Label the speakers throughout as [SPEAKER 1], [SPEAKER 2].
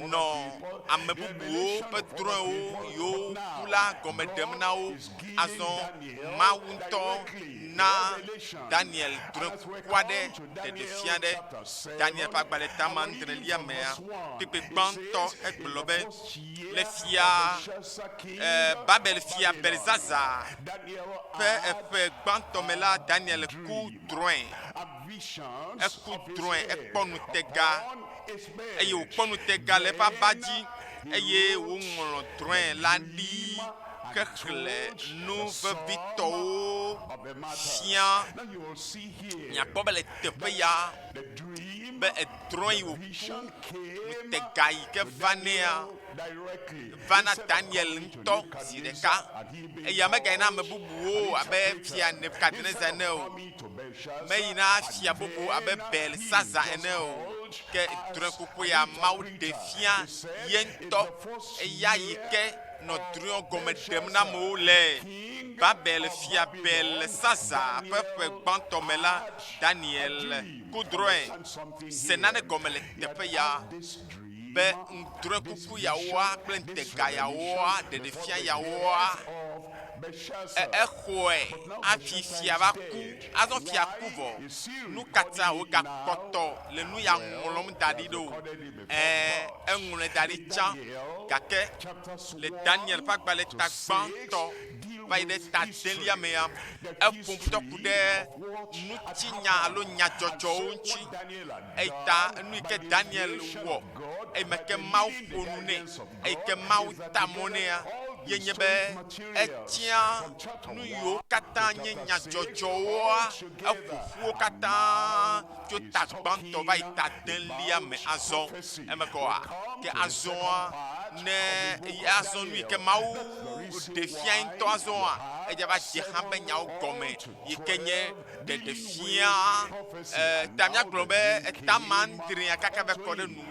[SPEAKER 1] no amebubuwo Pedrowo yo kula gomedem na wo azon mawunto na Daniel drokwade de fiade Daniel pagbale tamandrelia mea pipe gbanto eglobe le fia Babel fia Belzazar pe gbanto mela Daniel ku droin ekponu tega eye okponu tega le babadi eye wo ngolo droin la di kekle nu vevito fia nyakpo le tepe ya be droin wo tega ike vanea Vana Daniel nto zideka eyamega ina mebubuo abe fia Nebukadnezar eneo meina fia bubu abe Belsaza eneo ke drekuku ya mau defia yento eya yike no drion gomedem na mo le Babel fia Belsaza pepe gbantomela Daniel kudroin senane gomele tepe ya be ndre kuku ya wa plentega ya wa de defia ya wa echoe afifia ba ku azon fia kuvo nu kata o ga koto le nu ya ngolom dadi do engule dadi cha gake le Daniel pa gba le tagbanto va ide ta delia mea epumputo kude nu tinya lo nya jojo unchi eita nu ke Daniel wo meke mau ponune ke mau tamonea yenyebe etia nu yo kata nyenya jojoa afufu kata jo tagbanto va ita delia me azon emekoa ke azon ne azon nu ke mau defia into azon ejaba jehambe nyao gome yekenye de defia tamia globe etamandri akaka be kode nu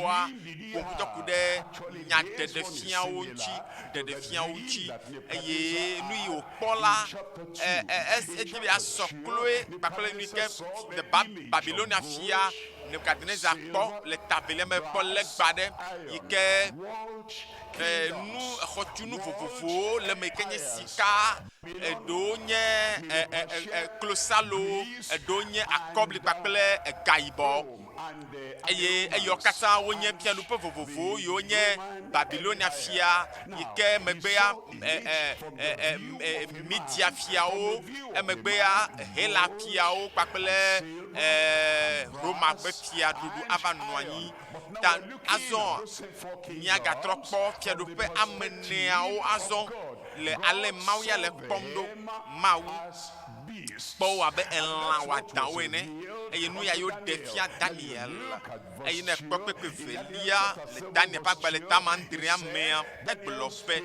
[SPEAKER 1] wa computer kude nya de fia onchi de fia onchi eye nu yi opola etibi asokloe bakole ni ke de Babylonia fia Nebukadnezar po le tabele me pol le gbade yike nu khotunu fofofo le mekenye sika edonye klosalo edonye akobli bakole gaibo eye eyokata wonye pianu fofofo yonye Babylonia fia yike megbeya Media fiao emegbeya Hela fiao bakole Roma Fiadudu avanoyi dan azon nyaga trokpo Fiadupe ameneao azon le ale mauya le pomdo mau po abe enlan wa dawene eye nu ya yo defia Daniel eye ne kokpe velia le Daniel pa gba le tamandria mea eglope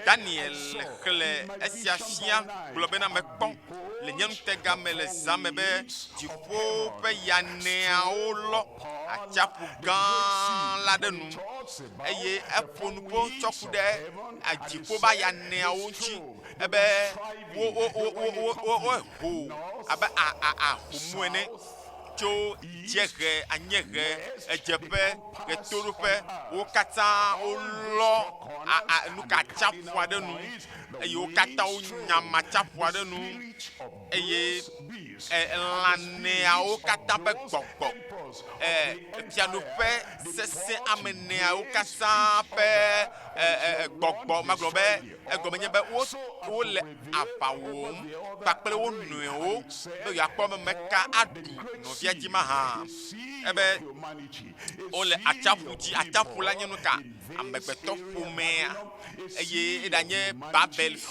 [SPEAKER 1] Daniel kle esia fia globe na me pon le nyem tega me le zamebe difo pe yanea olo achapu gan la de nu eye eponu po chokude adifo ba yanea onchi ebe wo abe humwene cho jege anyege ejepe retorope wo kata olo nu ka chapwa de nu eye wo kata o nyama chapwa de nu eye lanea wo kata be gbogbo piano pe sese amenea wo kata pe gbogbo maglobe egomenye be wo le apawo pakple wo nuo be yakpo meka adu no viajima ha ebe ole achafu la nyenu ka amegbeto fumea eye edanye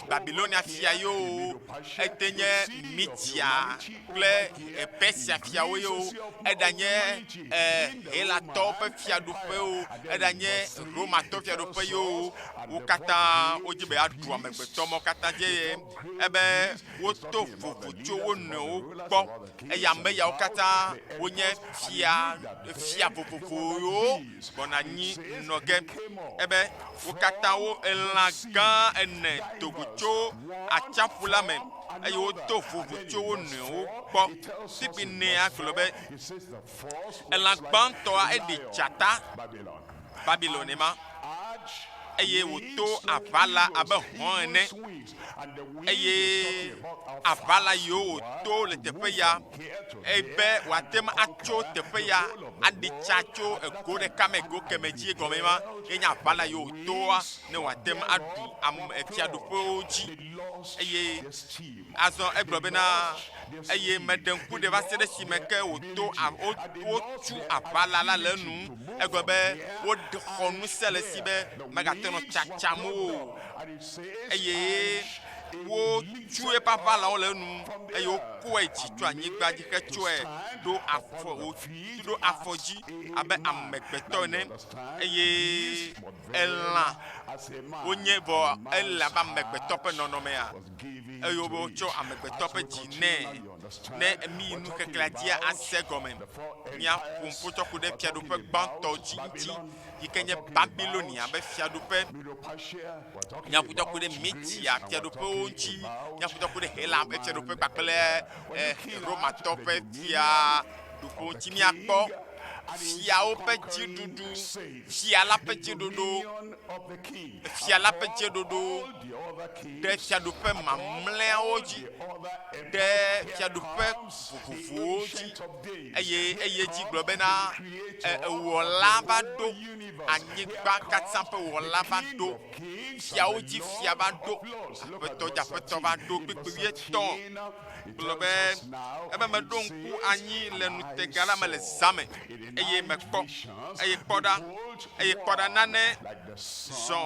[SPEAKER 1] Babylonia fia yo etenye Media ple Persia fia yo edanye Hela top fia do pe edanye Roma top fia do pe yo ukata ojibe adu amegbeto mo kata je ebe wo to fofocho wo no gbo eyame ya ukata wonye fia fofofo yo bonanyi noge ebe ukata wo elagan ene togucho achafula men ayo to fofocho wo no gbo tipi ne aglobe elagban to e de chata Babylone ma eye wòto avala abe hɔn ene eye avala yiwo wòto le teƒe ya ebe wòate ŋu atso teƒe ya aɖi tsa tso ego ɖeka me ego keme dzi egɔme ma ye nye avala yiwo wòtoa ne wòate ŋu aɖu fiaɖuƒewo dzi eye azɔ egblɔ bena eye meɖe ŋku ɖe va se ɖe esime ke wotu aʋala la le enu egblɔ be woxɔ ŋusẽ le esi be megate nɔ tsatsam o eye wotu eƒe aʋalawo le enu eye wokɔe dzi tso anyigba dzi hetsɔe ɖo afɔ dzi abe amegbetɔ ene eye elã wonye vɔ ele abe amegbetɔ ƒe nɔnɔmea eye wotsɔ amegbetɔ ƒe dzi nɛ ne mi nu xexlẽa dzia ase gɔme míaƒo ƒo tsɔ ku ɖe fiaɖuƒe gbãtɔ dzi ŋuti yi ke nye Babilonia be fiaɖuƒe míaƒo tsɔ ku ɖe Media fiaɖuƒewo ŋuti míaƒo tsɔ ku ɖe Hela ƒe fiaɖuƒe kpakple Romatɔ ƒe fiaɖuƒewo ŋuti míakpɔ fiawo ƒe dziɖuɖu fia la ƒe dziɖuɖu ɖe fiaɖuƒe mamlɛawo dzi ɖe fiaɖuƒe vovovowo dzi eye dzi gblɔ bena wɔla va ɖo anyigba katã ƒe wɔla va ɖo fiawo dzi fia va ɖo aƒetɔ dzi aƒetɔ va ɖo kpekpevietɔ gblɔ be ebe meɖo ŋku anyi le nutega la me le zã me eye mekpɔ eye kpɔ ɖa nane zɔ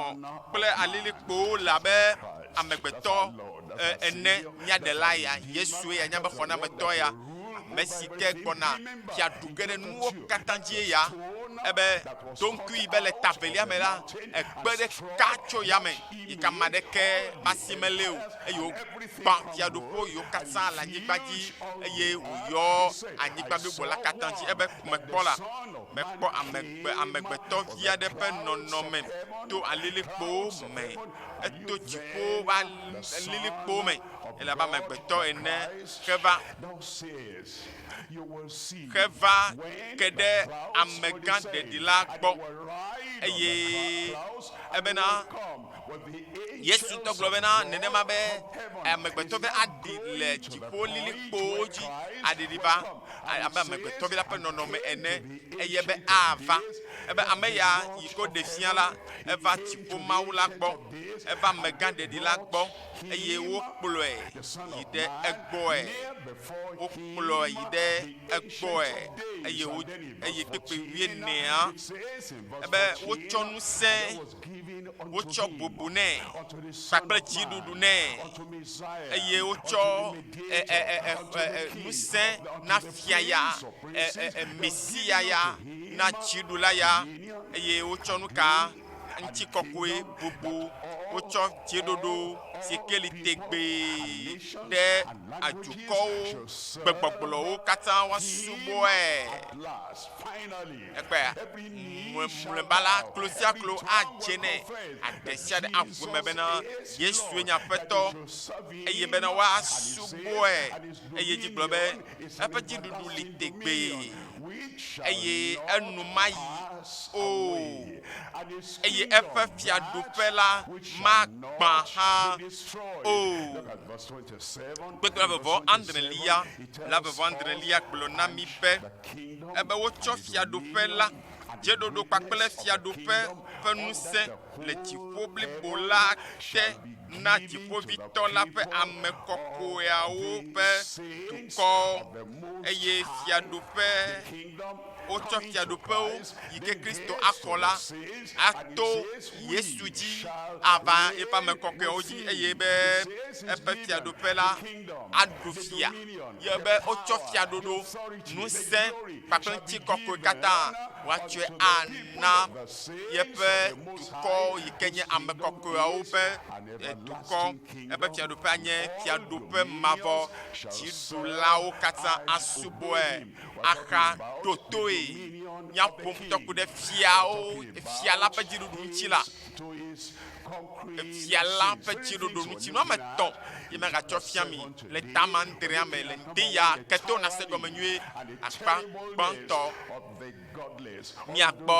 [SPEAKER 1] kple alilikpowo le abe amegbetɔ ene miaɖela ya Yesu ya nyabe xɔnametɔ ya ame si ke gbɔna fiaɖu ge ɖe nuwo katã dzi ya ebe donkui be le ta velia me la egbe ɖeka tso yame yi ke ame aɖeke masi mele o eye wogbã fiaɖuƒewo yiwo katã le anyigba dzi eye wòyɔ anyigba blibo la katã dzi ebe mekpɔ amegbetɔvi aɖe ƒe nɔnɔme to alilikpowo me eto dziƒo ƒe alilikpowo me ele abe amegbetɔ ene heva ke ɖe amegã ɖeɖi la gbɔ eye ebena Yesu tɔ gblɔ bena nenema be amegbetɔvi aɖi le dziƒo lilikpowo dzi aɖiɖi va abe amegbetɔvi la ƒe nɔnɔme ene eye be ava ebe ame ya yi ko ɖe fia la eva dziƒo Mawu la gbɔ eva amegã ɖeɖi la gbɔ eye wokplɔe yi ɖe egbɔe eye kpekpe 14 ebe wotsɔ ŋusẽ wotsɔ bubu nɛ kpakple dziɖuɖu nɛ eye wotsɔ ŋusẽ na fia ya Mesia ya na dziɖula ya eye wotsɔ nuka ŋutikɔkɔe bubu wotsɔ dziɖuɖu si ke li tegbee ɖe adukɔwo gbegbɔgblɔwo katã woasubɔe ekpea mlɔeba la klo sia klo adze nɛ aɖe sia ɖe aʋu me bena Yesue nye aƒetɔ eye bena woasubɔe eye dzi gblɔ be eƒe dziɖuɖu li tegbee eye enuma yi eye eƒe fiaɖuƒe la magbã hã Kpekpe la vevɔ adrelia gblɔ na mi be ebe wotsɔ fiaɖuƒe la dzeɖoɖo kpakple fiaɖuƒe ƒe ŋusẽ le dziƒo blibo la te na dziƒovitɔ la ƒe ame kɔkɔeawo ƒe dukɔ eye wotsɔ fiaɖuƒewo yi ke Kristo akɔ la ato Yesu dzi ava eƒe ame kɔkɔeawo dzi eye be eƒe fiaɖuƒe la aɖu fia ye be wotsɔ fiaɖoɖo ŋusẽ kpakple ŋutikɔkɔe katã woatsɔe ana yeƒe dukɔ yi ke nye ame kɔkɔeawo ƒe dukɔ eƒe fiaɖuƒe anye fiaɖuƒe mavɔ dziɖulawo katã asubɔe aha totoe nya pomto ku de fiao fia la pe dziɖuɖu ŋuti la fia la pe dziɖuɖu ŋuti no me tɔn ye me gatsɔ fia mi le tamandrea me le ndeya keto na se gɔme nyuie akpa gbãtɔ miakpɔ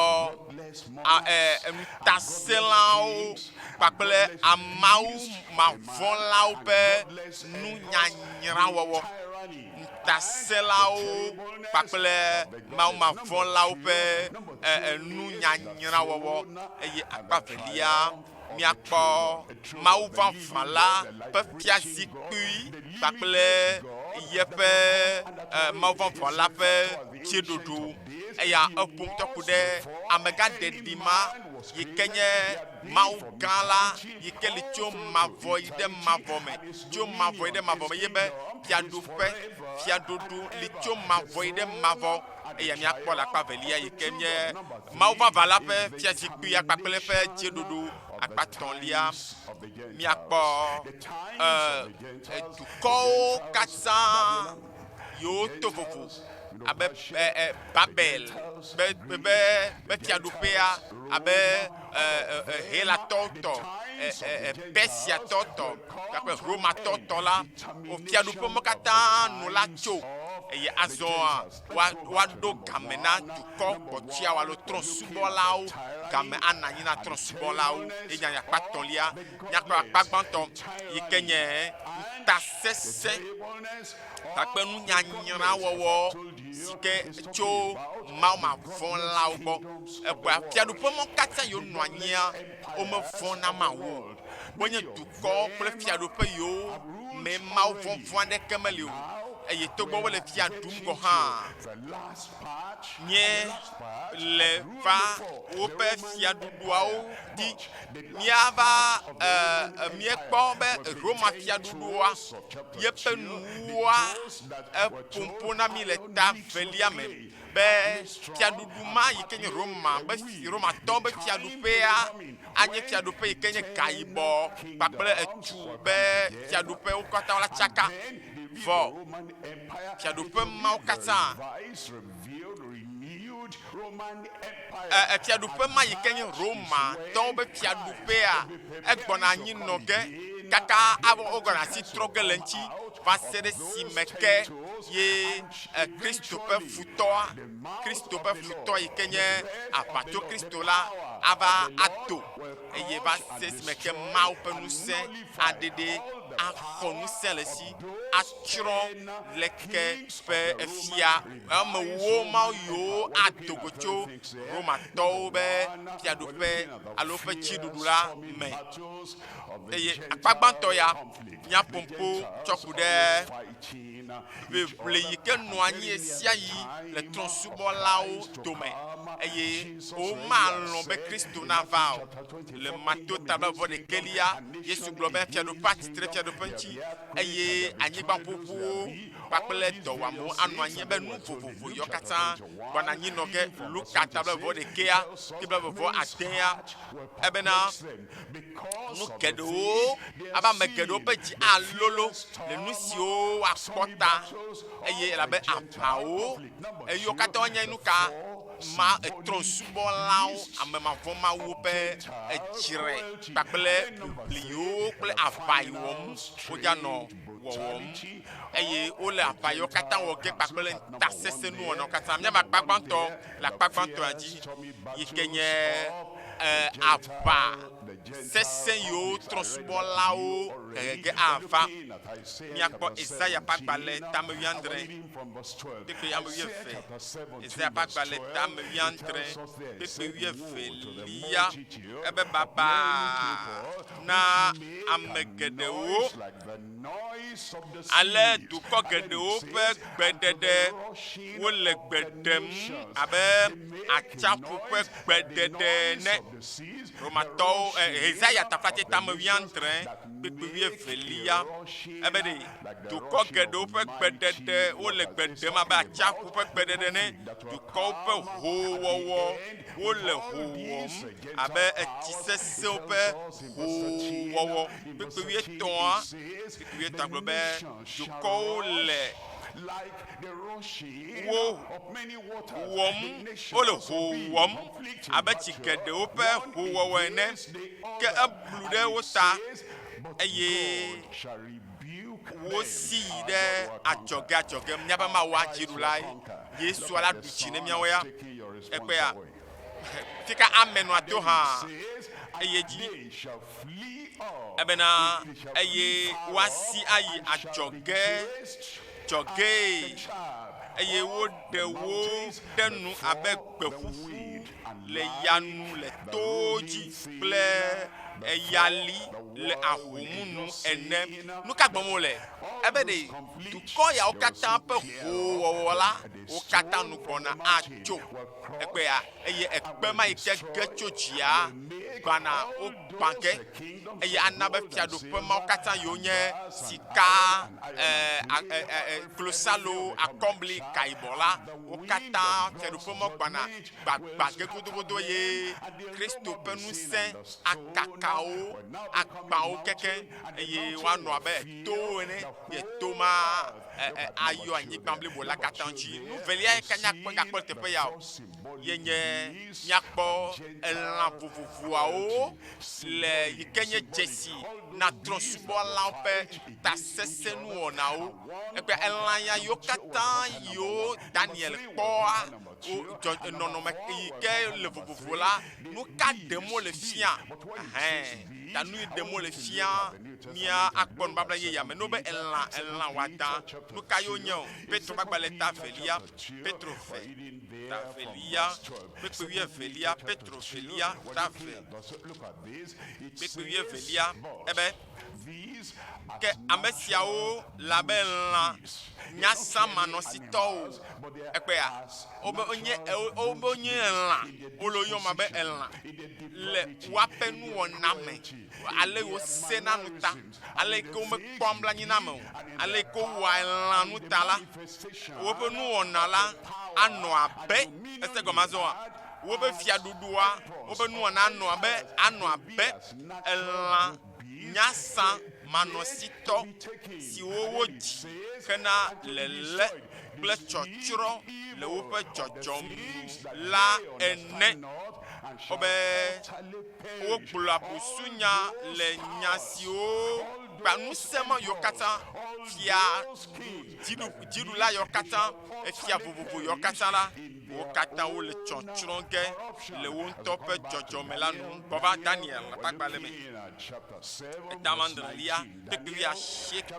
[SPEAKER 1] nutaselawo kpakple amawu mavɔlawo ƒe nunyanyrawɔwɔ nutaselawo kpakple mawu mavɔlawo ƒe nunyanyrawɔwɔ eye akpa velia miakpɔ mawu vavãla ƒe fiazikpui kpakple yeƒe mawu vavãla ƒe dziɖuɖu eya eƒom tɔku ɖe amegaɖeɖi ma yi ke nye mawu gã la yi ke li tso mavɔ yi ɖe mavɔ me tso mavɔ yi ɖe mavɔ me ye be fiaɖuƒe fiaɖuɖu li tso mavɔ yi ɖe mavɔ eya miakpɔ le akpa velia yi ke nye mawu vavãla ƒe fiazikpuia kpakple ƒe dziɖuɖu akpa tɔ̃lia miakpɔ dukɔwo katã yiwo to vovo abe Babel be fiaɖuƒea abe Helatɔwo tɔ Persiatɔwo tɔ kpakple Romatɔwo tɔ la wo fiaɖuƒe me katã nu la tso eye azɔa woaɖo game na dukɔ gbɔtsiawo alo trɔ̃subɔlawo game ana anyi na trɔ̃subɔlawo eye nya akpa tɔ̃lia miakpɔ akpa gbãtɔ yi ke nye nutasesẽ kpakple nunyanyrawɔwɔ si ke tso mawu mavɔlawo gbɔ eƒea fiaɖuƒe mɔ katã yiwo nɔ anyia womevɔ̃na mawu wonye dukɔ kple fiaɖuƒe yiwo me mawu vɔvɔ̃ aɖeke meli o eye togbɔ wole fia ɖum gɔ hã nye le va woƒe fiaɖuɖuawo di miava miekpɔ be Roma fiaɖuɖua yeƒe nuwoa epompo na mi le ta velia me be fiaɖuɖu ma yi ke nye Romatɔ be fiaɖuƒea anye fiaɖuƒe yi ke nye gayibɔ kpakple etu be fiaɖuƒewo katã la tsaka vɔ fiaɖuƒe mawo katã fiaɖuƒe ma yi ke nye Romatɔwo be fiaɖuƒea egbɔna anyi nɔ ge kaka wogɔna asi trɔ ge le eŋuti va se ɖe si me ke ye Kristo ƒe futɔ yi ke nye aʋatso Kristo la ava ato eye va se si me ke Mawu ƒe ŋusẽ aɖeɖe axɔ ŋusẽ le si atsrɔ̃ leke ƒe fia amewo mawo yiwo adogo tso Romatɔwo be fiaɖuƒe alo ƒe dziɖuɖu la me eye akpa gbãtɔ ya miapompo tsɔ ku ɖe ʋeʋle yi ke nɔ anyi sia yi le trɔ̃subɔlawo dome eye womalɔ̃ be Kristo nava o le Mato tabla vɔ ɖekelia Yesu gblɔ be fiaɖuƒe atsitre fiaɖuƒe ŋuti eye anyigba ƒuƒuwo kpakple dɔwuamewo anɔ anyi be nu vovovo yiwo katã gbɔna anyi nɔ ge Luka tabla vɔ ɖekea tabla vɔ adea ebena nu geɖewo abe ame geɖewo ƒe dzi alolo le nu siwo akpɔta eye elabe aʋawo eyiwo katã wonye nu ka ma trɔ̃subɔlawo ame mavɔmawo ƒe edzre kpakple ʋiʋliwo kple aʋa yi wɔm wodzanɔ wɔwɔm eye wole aʋa yiwo katã wɔ ge kpakple ntasesẽ nuwɔnawo katã miame akpa gbãtɔ le akpa gbãtɔa dzi yi ke nye aʋa sesẽ yiwo trɔ̃subɔlawo hege ava miakpɔ Isaya ƒe agbalẽ tame 19 kpekpe ame 12 Isaya ƒe agbalẽ tame 19 kpekpe 12 ebe baba na ame geɖewo ale dukɔ geɖewo ƒe gbeɖeɖe wole gbe ɖem abe atsaƒu ƒe gbeɖeɖe ne Romatɔwo Isaya tafati tame 19 kpekpe 12 ebe ɖe dukɔ geɖewo ƒe gbeɖeɖe wole gbe ɖem abe atsaƒu ƒe gbeɖeɖe ne dukɔwo ƒe hoowɔwɔ wole hoowɔm abe etsi sesẽwo ƒe hoowɔwɔ kpekpe 13 kpekpe 13 gblɔ be dukɔwo le wo wɔm wole ho wɔm abe tsi geɖewo ƒe howɔwɔ ene ke eblu ɖe wo ta eye wosi yi ɖe adzɔge míaƒe Mawu dziɖula Yesu la ɖu tsi ne míawo ya ekpea fika amenɔa to hã eye dzi ebena eye woasi ayi adzɔge eye woɖe wo ɖe nu abe gbeƒuƒu le yanu le to dzi kple eyali le ahomunu ene nu ka gbɔm wole ebe de dukɔ yawo katã ƒe howɔwɔ la wo katã nu gbɔna atso ekpea eye ekpe ma yi ke ge tso dzia gbana wo gbã ke eye ana be fiaɖuƒe mawo katã yiwo nye sika klosalo akɔbli kayibɔ la wo katã fiaɖuƒe mawo gbana gbagba ge godogodo eye Kristo ƒe ŋusẽ akakawo agbãwo keke eye woanɔ abe towo ene ye to ma ayɔ anyigba blibo la katã ŋuti nu velia yi ke nyakpɔ gakpɔ teƒe ya o ye nye nyakpɔ elã vovovoawo le yi ke nye dzesi na trɔ̃subɔlawo ƒe tasese nuwɔnawo ekpe elã ya yiwo katã yiwo Daniel kpɔa nɔnɔme yi ke le vovovo la nu ka ɖem wole fia ta nu yi ɖem wole fia mía akpɔ nubabla yeyea me no be elã woada nu ka yiwo nye o Petro ƒe agbalẽ ta velia Petro fe ta velia kpekpe wuievelia Petro velia ta ve kpekpe wuievelia ebe ke ame siawo la be lã nyasamanɔsitɔwo ekpea wobe onye elã wole yɔma be elã le woaƒe nuwɔna me ale wosena nu ta ale ke womekpɔ nublanui na me o ale ke wowɔa elã nu ta la woƒe nuwɔna la anɔ abe ese gɔme azɔ wa woƒe fiaɖuɖua woƒe nuwɔna anɔ abe elã nyasa manɔsitɔ siwo wodzi hena lele kple tsɔtsrɔ̃ le woƒe dzɔdzɔnu la ene wobe wogblɔ abusunya le nya siwo gba ŋusẽ ma yiwo katã fia dziɖula yiwo katã efia vovovo yiwo katã la wo katã wole tsɔtsrɔ̃ ge le wo ŋutɔ ƒe dzɔdzɔme la nu gbɔva Daniel ƒe agbalẽ me etama adrelia kpekpe wuiasieke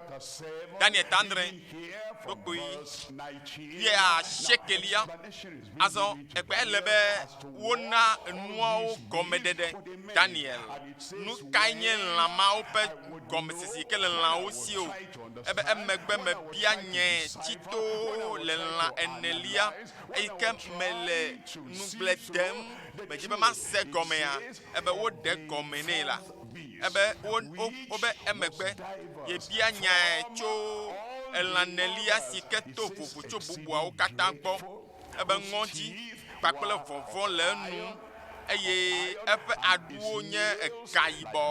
[SPEAKER 1] Daniel ta andre kpekpe wuiasiekelia azɔ ekpe ele be wona enuawo gɔmeɖeɖe Daniel nu kae nye lã mawo ƒe gɔmesese ke le lãwo si o ebe emegbe mebia nye tito le lã enelia eyi ke mele nugble dem medzi be mase gɔmea ebe woɖe gɔme nɛ la ebe wobe emegbe yebia nyae tso elã nelia si ke to vovo tso bubuawo katã gbɔ ebe ŋɔdzi kpakple vɔvɔ le enu eye eƒe aɖuwo nye ega yibɔ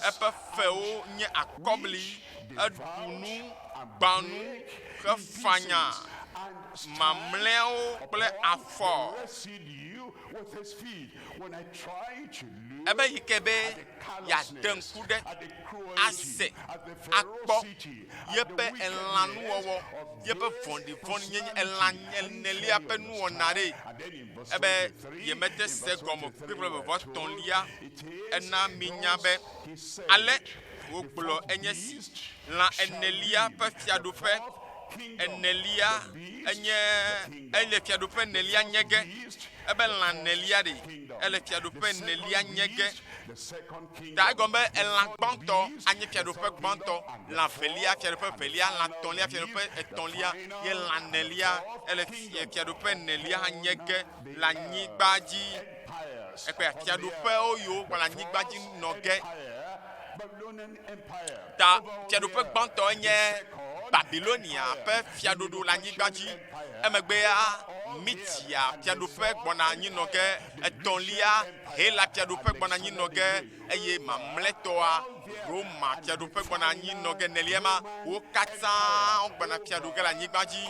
[SPEAKER 1] eƒe fewo nye akɔbli eɖunu gbanu hefanya mamlɛawo kple afɔ ebe yi ke be yade ŋku ɖe ase akpɔ yeƒe elãnuwɔwɔ yeƒe vɔ̃ɖivɔ̃ɖi nye elã nelia ƒe nuwɔna ɖe ebe yemete se gɔme kple vɔvɔtɔ̃lia ena minya be ale wogblɔ enye si lã enelia ƒe fiaɖuƒe enelia ele fiaɖuƒe enelia nye ge ebe lã nelia ɖe ele fiaɖuƒe enelia nye ge ta egɔme be elã gbãtɔ anye fiaɖuƒe gbãtɔ lã velia fiaɖuƒe velia lã tɔ̃lia fiaɖuƒe etɔ̃lia ye lã nelia ele fiaɖuƒe enelia hã nye ge le anyigba dzi ekpe fiaɖuƒewo yiwo gba le anyigba dzi nɔ ge ta fiaɖuƒe gbãtɔ nye Babilonia ƒe fiaɖuɖu le anyigba dzi emegbea Mitia fiaɖuƒe gbɔna anyi nɔ ge etɔ̃lia Hela fiaɖuƒe gbɔna anyi nɔ ge eye mamlɛtɔa Roma fiaɖuƒe gbɔna anyi nɔ ge nelia ma wo katã wogbɔna fiaɖu ge le anyigba dzi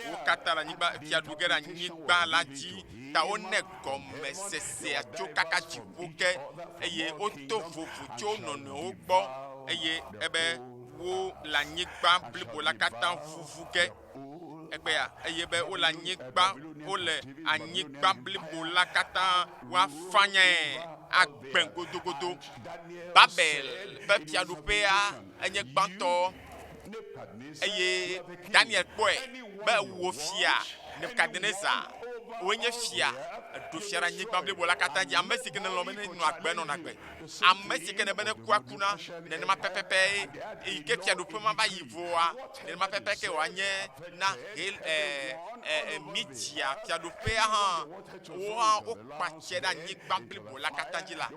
[SPEAKER 1] wo katã le anyigba fiaɖu ge le anyigba la dzi ta wone gɔmesesea tso kaka dziƒo ke eye woto vovo tso nɔnɔewo gbɔ eye ebe wo le anyigba blibo la katã vuvu ke egbea eye be wo le anyigba blibo la katã woafanyae agbe godogodo. Babel be fiaɖuƒea enye gbãtɔ eye Daniel kpɔe be wo fia Nebukadnezar wonye fia eɖo fia ɖe anyigba blibo la katã dzi ame si ke ne lɔ be ne nɔ agbe nɔna agbe ame si ke ne be ne kua kuna nenema pɛpɛpɛ eyi ke fiaɖuƒe ma va yi voa nenema pɛpɛ ke woanye na Media fiaɖuƒea hã wo hã wokpa tse ɖe anyigba blibo la katã dzi la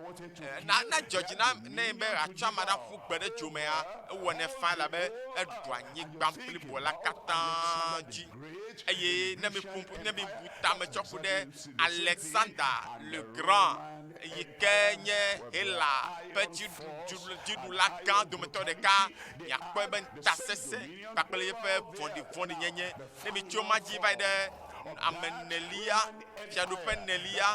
[SPEAKER 1] na dzɔdzi na ne be atsɔ ame ɖa ƒu gbe ɖe dzomea ewɔ ne fa la be eɖo anyigba blibo la katã dzi eye ne mi bu tame tsɔ ƒu ɖe Alexander le Grand yi ke nye Hela ƒe dziɖula gã dometɔ ɖeka miakpɔe be ntasese kpakple yeƒe vɔ̃ɖivɔ̃ɖi nyenye ne mi tso ma dzi va yi ɖe ame nelia fiaɖuƒe nelia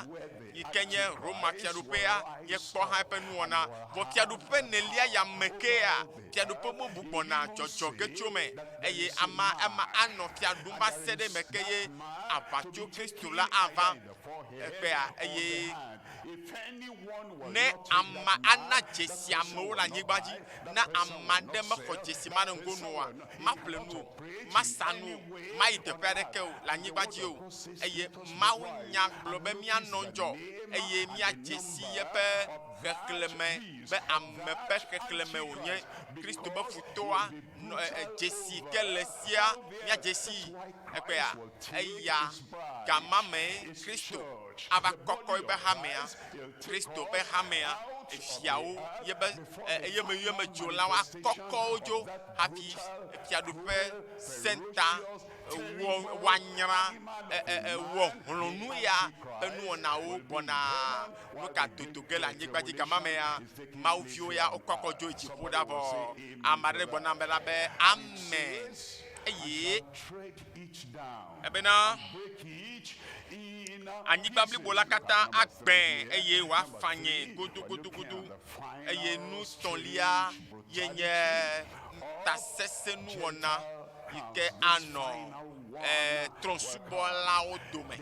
[SPEAKER 1] yi ke nye Roma fiaɖuƒea ye kpɔ hã eƒe nuwɔna vɔ fiaɖuƒe nelia ya me kea fiaɖuƒe bubu gbɔna dzɔdzɔ ge tso me eye ama anɔ fiaɖum va se ɖe me ke ye aʋatso Kristo la ava egbea eye ne ama ana dzesi amewo le anyigba dzi na ama ɖe mexɔ dzesi ma ɖe ŋgonoa ma ƒle nu o ma sa nu o ma yi teƒe aɖeke o le anyigba dzi o eye Mawu nya gblɔ be mianɔ ŋdzɔ eye miadzesi yeƒe xexlẽme be ame ƒe xexlẽme wònye Kristo be futoa dzesi ke le sia miadzesi egbea eya gama me Kristo ava kɔkɔ ebe hamea Kristo be hamea efiawo yeme dzolawo akɔkɔwo dzo hafi fiaɖuƒe senta woanyra wɔ hlɔnu ya enuwɔnawo gbɔna nuka dodo ge le anyigba dzi gama mea mawuviwo ya wokɔkɔ dzo dziƒo ɖa vɔ ame aɖe gbɔna be la be amen eye ebena anyigba blibo la katã agbẽ eye wòafanye godogodogodo eye nu tɔ̃lia yenye ntasese nuwɔna yi ke anɔ trɔ̃subɔlawo dome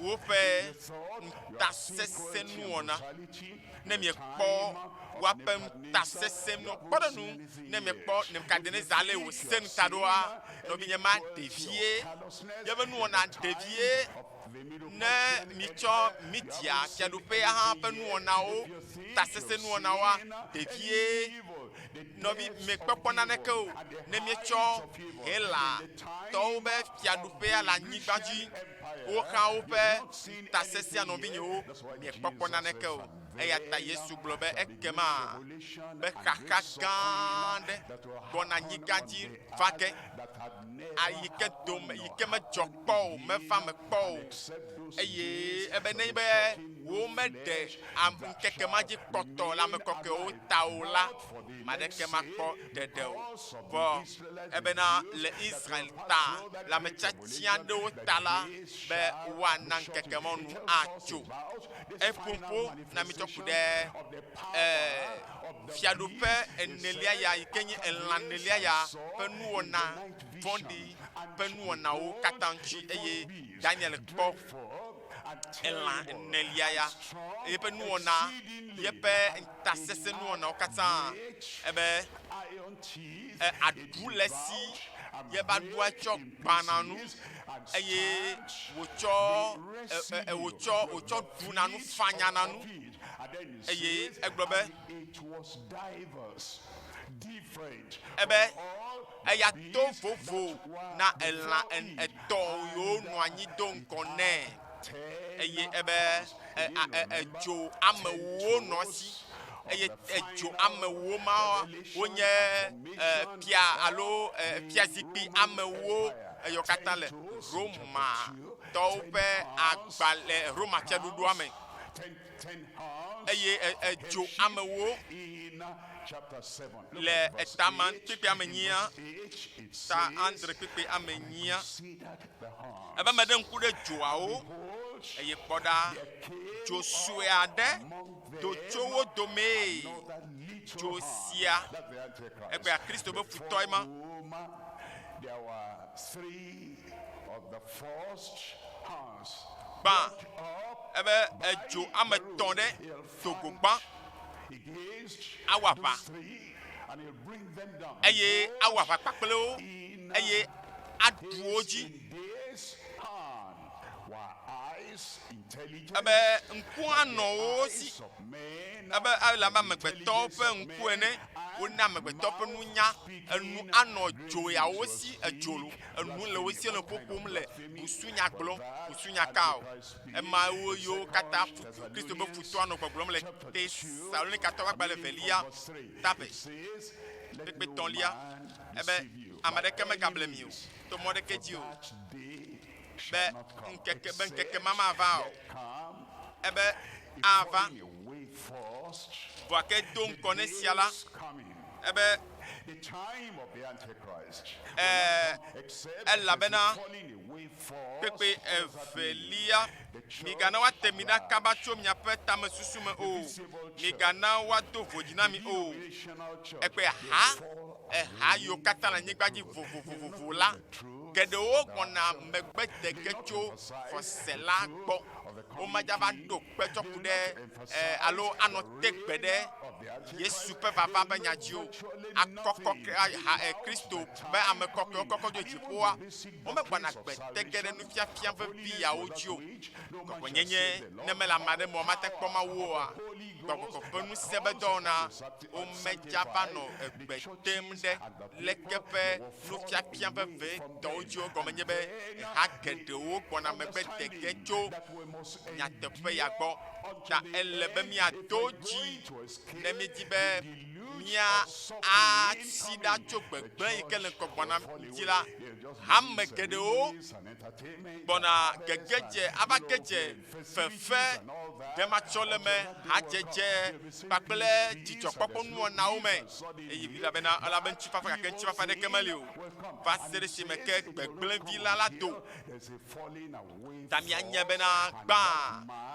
[SPEAKER 1] woƒe ntasese nuwɔna ne miekpɔ woaƒe ntasese nu kpɔɖenu ne miekpɔ Nebukadnezar le wòse nuta ɖoa nɔvinye ma ɖevie yeƒe nuwɔna ɖevie ne mitsɔ Media fiaɖuƒea hã ƒe nuwɔnawo tasese nuwɔnawoa ɖevie nɔvi mekpɔkpɔ naneke o ne mietsɔ Hela tɔwo be fiaɖuƒea le anyigba dzi woxa woƒe tasesea nɔvinyewo miekpɔkpɔ naneke o eya ta Yesu gblɔ be ekema be xaxa gã aɖe gbɔna anyigba dzi va ge yi ke medzɔ kpɔ o meva me kpɔ o eye ebe ne be womeɖe ŋkeke ma dzi kpɔtɔ le ame kɔkɔewo ta o la maɖeke makpɔ ɖeɖe o vɔ ebena le Israel ta le ame tsatsi aɖewo ta la be woana ŋkeke mɔnu atso eƒoƒo na mi tsɔ ku ɖe fiaɖuƒe enelia ya yi ke nye elã nelia ya ƒe nuwɔna vɔ̃ɖi ƒe nuwɔnawo katã ŋuti eye Daniel kpɔ elã enelia ya yeƒe nuwɔna yeƒe ntasese nuwɔnawo katã ebe aɖu le si yebe aɖua tsɔ gbãna nu eye wòtsɔ ɖuna nu fanyana nu eye egblɔ be ebe eya to vovo na elã etɔ̃ yiwo nɔ anyi do ŋkɔ nɛ eye ebe edzo amewo nɔ si eye edzo amewo ma wonye fia alo fiazikpui amewo eyɔ katã le Roma tɔwo ƒe agbalẽ Roma fiaɖuɖua me eye edzo amewo le etama kpekpe amenyia ta andre kpekpe amenyia ebe me ɖe ŋku ɖe dzoawo eye kpɔɖa dzo sue aɖe do tso wo dome dzo sia egbea Kristo be futɔe ma. Gbã ebe edzo ame tɔ̃ ɖe dogo gbã awɔ aʋa eye awɔ aʋa kpakple wo eye aɖu wo dzi ebe ŋku anɔ wo si ebe ele abe amegbetɔwo ƒe ŋku ene wona amegbetɔ ƒe nunya enu anɔ dzo yawo si edzolo enu le wo si le ƒoƒom le busunya gblɔm busunya ka o emawo yiwo katã Kristo be futɔ anɔ gbɔgblɔm le Tesalonikatɔwo ƒe agbalẽ velia tabe kpekpe tɔ̃lia ebe ame ɖeke megable mi o to mɔ ɖeke dzi o be nkeke mama va o ebe ava vɔake do ŋkɔ ne sia la ebe elabena kpekpe evelia migana woate mi ɖa kaba tso miaƒe tame susu me o migana woado vodzi na mi o ekpe ha yiwo katã le anyigba dzi vovovovo la geɖewo gbɔna megbe dege tso xɔse la gbɔ womadza va ɖo kpetsɔ ku ɖe alo anɔ te gbe ɖe Yesu ƒe vava be nya dzi o akɔkɔ Kristo be ame kɔkɔewo kɔkɔ dzo dziƒoa womegbɔna gbe te ge ɖe nufiafia vevi yawo dzi o kɔkɔnyenye ne mele ame aɖe me womate kpɔ Mawu oa gbɔgbɔ ƒe ŋusẽ be dɔwɔna womedza va nɔ egbe tem ɖe leke ƒe nufiafia veve tɔwo dzi o gɔme nye be ha geɖewo gbɔna megbe dege tso nyateƒe ya gbɔ ta ele be miado dzi ne miedi be mia asi ɖa tso gbegblẽ yi ke le ŋkɔ gbɔna dzi la hame geɖewo gbɔna gege dze ava ge dze fefe ɖematsɔ le me hadzedze kpakple dzidzɔkpɔkpɔ nuwɔnawo me eye elabena elabe ŋutifafa gake ŋutifafa ɖeke meli o va se ɖe esime ke gbegblẽvi la do ta mianye bena gbã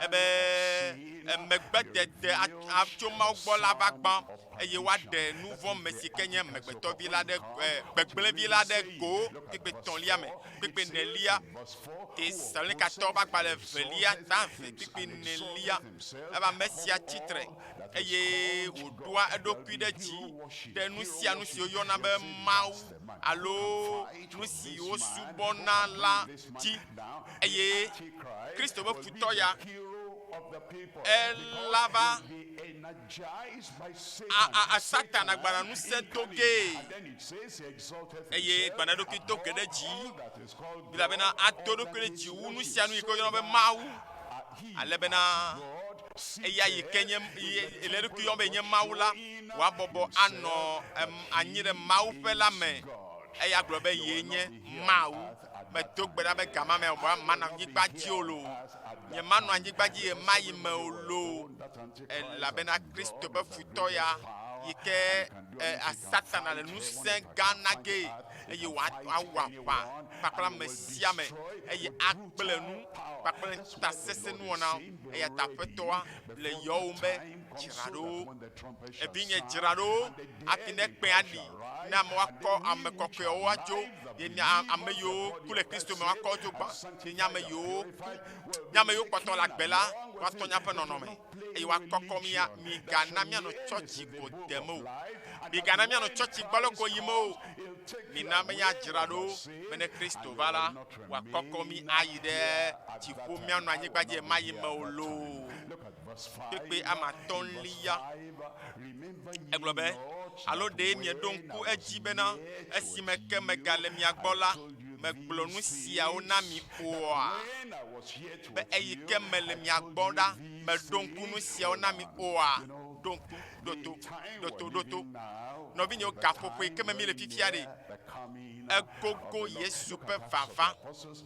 [SPEAKER 1] ebe emegbedede atso Mawu gbɔ la va gbã eye woaɖe nu vɔ me si ke nye megbetɔvi la ɖe gbegblẽvi la ɖe go kpekpe tɔ̃lia me kpekpe nelia Tesalonikatɔwo ƒe agbalẽ velia ta ve kpekpe nelia ebe ame sia tsitre eye wòɖoa eɖokui ɖe dzi ɖe nu sia nu siwo yɔna be Mawu alo nu siwo subɔna la dzi eye Kristo be futɔ ya elava Satan agbana ŋusẽ do ge eye gbana ɖokui do ge ɖe dzi elabena ado ɖokui ɖe dzi wu nu sia nu yi ke yɔna be Mawu ale bena eya yi ke nye ele ɖokui yɔm be nye Mawu la woabɔbɔ anɔ anyi ɖe Mawu ƒe la me eya gblɔ be ye nye Mawu medo gbe ɖa be gama me manɔ anyigba dzi o lo nye manɔ anyigba dzi ye ma yi me o lo elabena Kristo be futɔ ya yi ke Satana le ŋusẽ gã na ge eye wòawɔ aʋa kpakple ame sia me eye agblẽ nu kpakple ta sesẽ nuwɔna eya ta Aƒetɔa le yɔwò be dzra ɖo evinye dzra ɖo hafi ne kpẽ aɖi ne ame woakɔ ame kɔkɔewo atso ye ame yiwo ku le Kristo me woakɔ tso gbã ye nye ame yiwo kpɔtɔ le agbe la woatɔ míaƒe nɔnɔme eye woakɔkɔ migana míanɔ tsɔtsi ko dem o migana míanɔ tsɔtsi gbɔ le ko yim o mina be míadzra ɖo be ne Kristo va la wòakɔkɔ mi ayi ɖe dziƒo míanɔ anyigba dzi ma yi me o lo kpekpe amatɔ̃lia egblɔ be alo ɖe mieɖo ŋku edzi bena esime ke megale mia gbɔ la megblɔ nu siawo na mi oa be eyi ke mele mia gbɔ ɖa meɖo ŋku nu siawo na mi oa donku doto novinyo gafopo ke me le fifia de gogo Yesu pe vava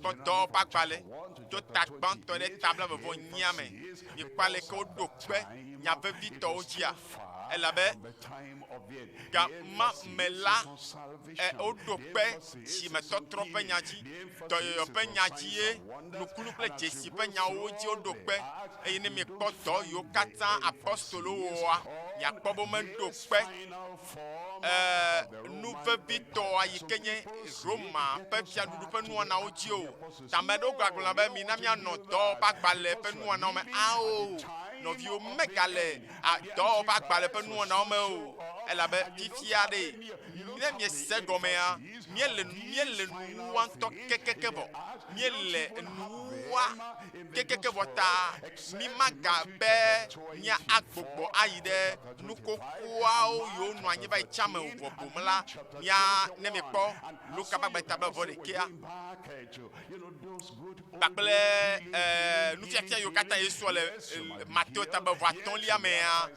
[SPEAKER 1] podo bagbale to takban to de table vo nyame mi kwale ko dokpe nya be vito ojia elabe gama mela o dokpe si me to trope nyaji to yo pe nyaji e nukulu ple jesi pe nya oji o dokpe e ni mi kpoto yo kata apostolo wa ya kpobo men dokpe nouveau vito ayi kenye Roma pe Fiadudu pe nu na oji o tamedo gbagbola be mi na mi anoto bagbale pe nu na me ao no vi o megale a do bagbale pe nu na me o ela be fifia de ne mi se gomea miele nu anto kekeke bo miele nuwa kekeke bota mi magabe nya agbogbo ayide nukokua o yo nu anyi ba chame o bomla nya ne mi po luka bagba taba vo de kia bakle nu fiafia yo kata yesu le Matteo taba vo aton lia mea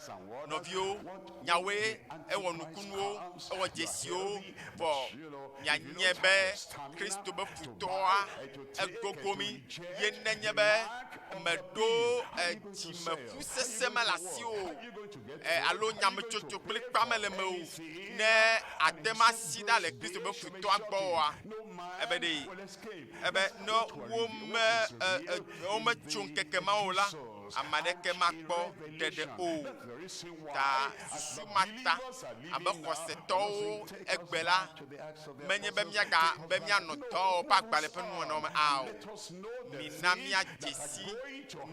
[SPEAKER 1] novio nyawe e wonu kunu e wo jesio bo nya nyebe Kristo be futoa e gogomi ye nenyebe medo ti me fusese malasio alo nyame chocho ple pamele me o ne adema sida le Kristo be futoa gboa ebe de ebe no wo me chunkeke ma ola amadeke makpo dede o ta sumata abe khoseto egbela menye be mia no to bagbale pe nu no aw minamia jesi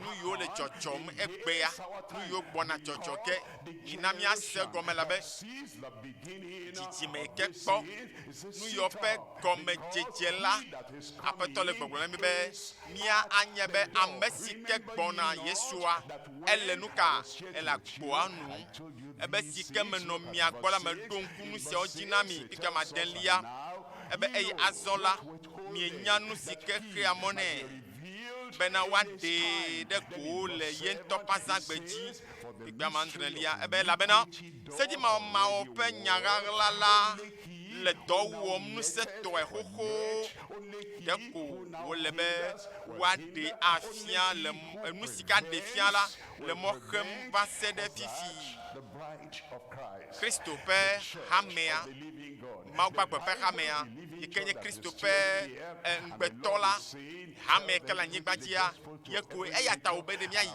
[SPEAKER 1] nu yo le chochom egbea nu yo gbona chochoke minamia se gomela be titi me kekpo nu yo pe gome jejela apeto le gbogbo mi be mia anyebe amesi kegbona yesua ele nuka ela gboanu ebe sike me no mia gbola me donkunu se ojinami ike ma denlia ebe eyi azola mi nyanu sike kria mone bena wande de ko le yento pasagbeji igba mandrelia ebe la bena sedi ma o pe nyagala la le dowom nu se to e hoho de ko wolebe wade afia le nu sika de fia la le mo khem va se de fifi Kristo pe hamea ma gba pe hamea ikenye Kristo pe ngbetola hame kala nyigbajia yeko eyata obede miayi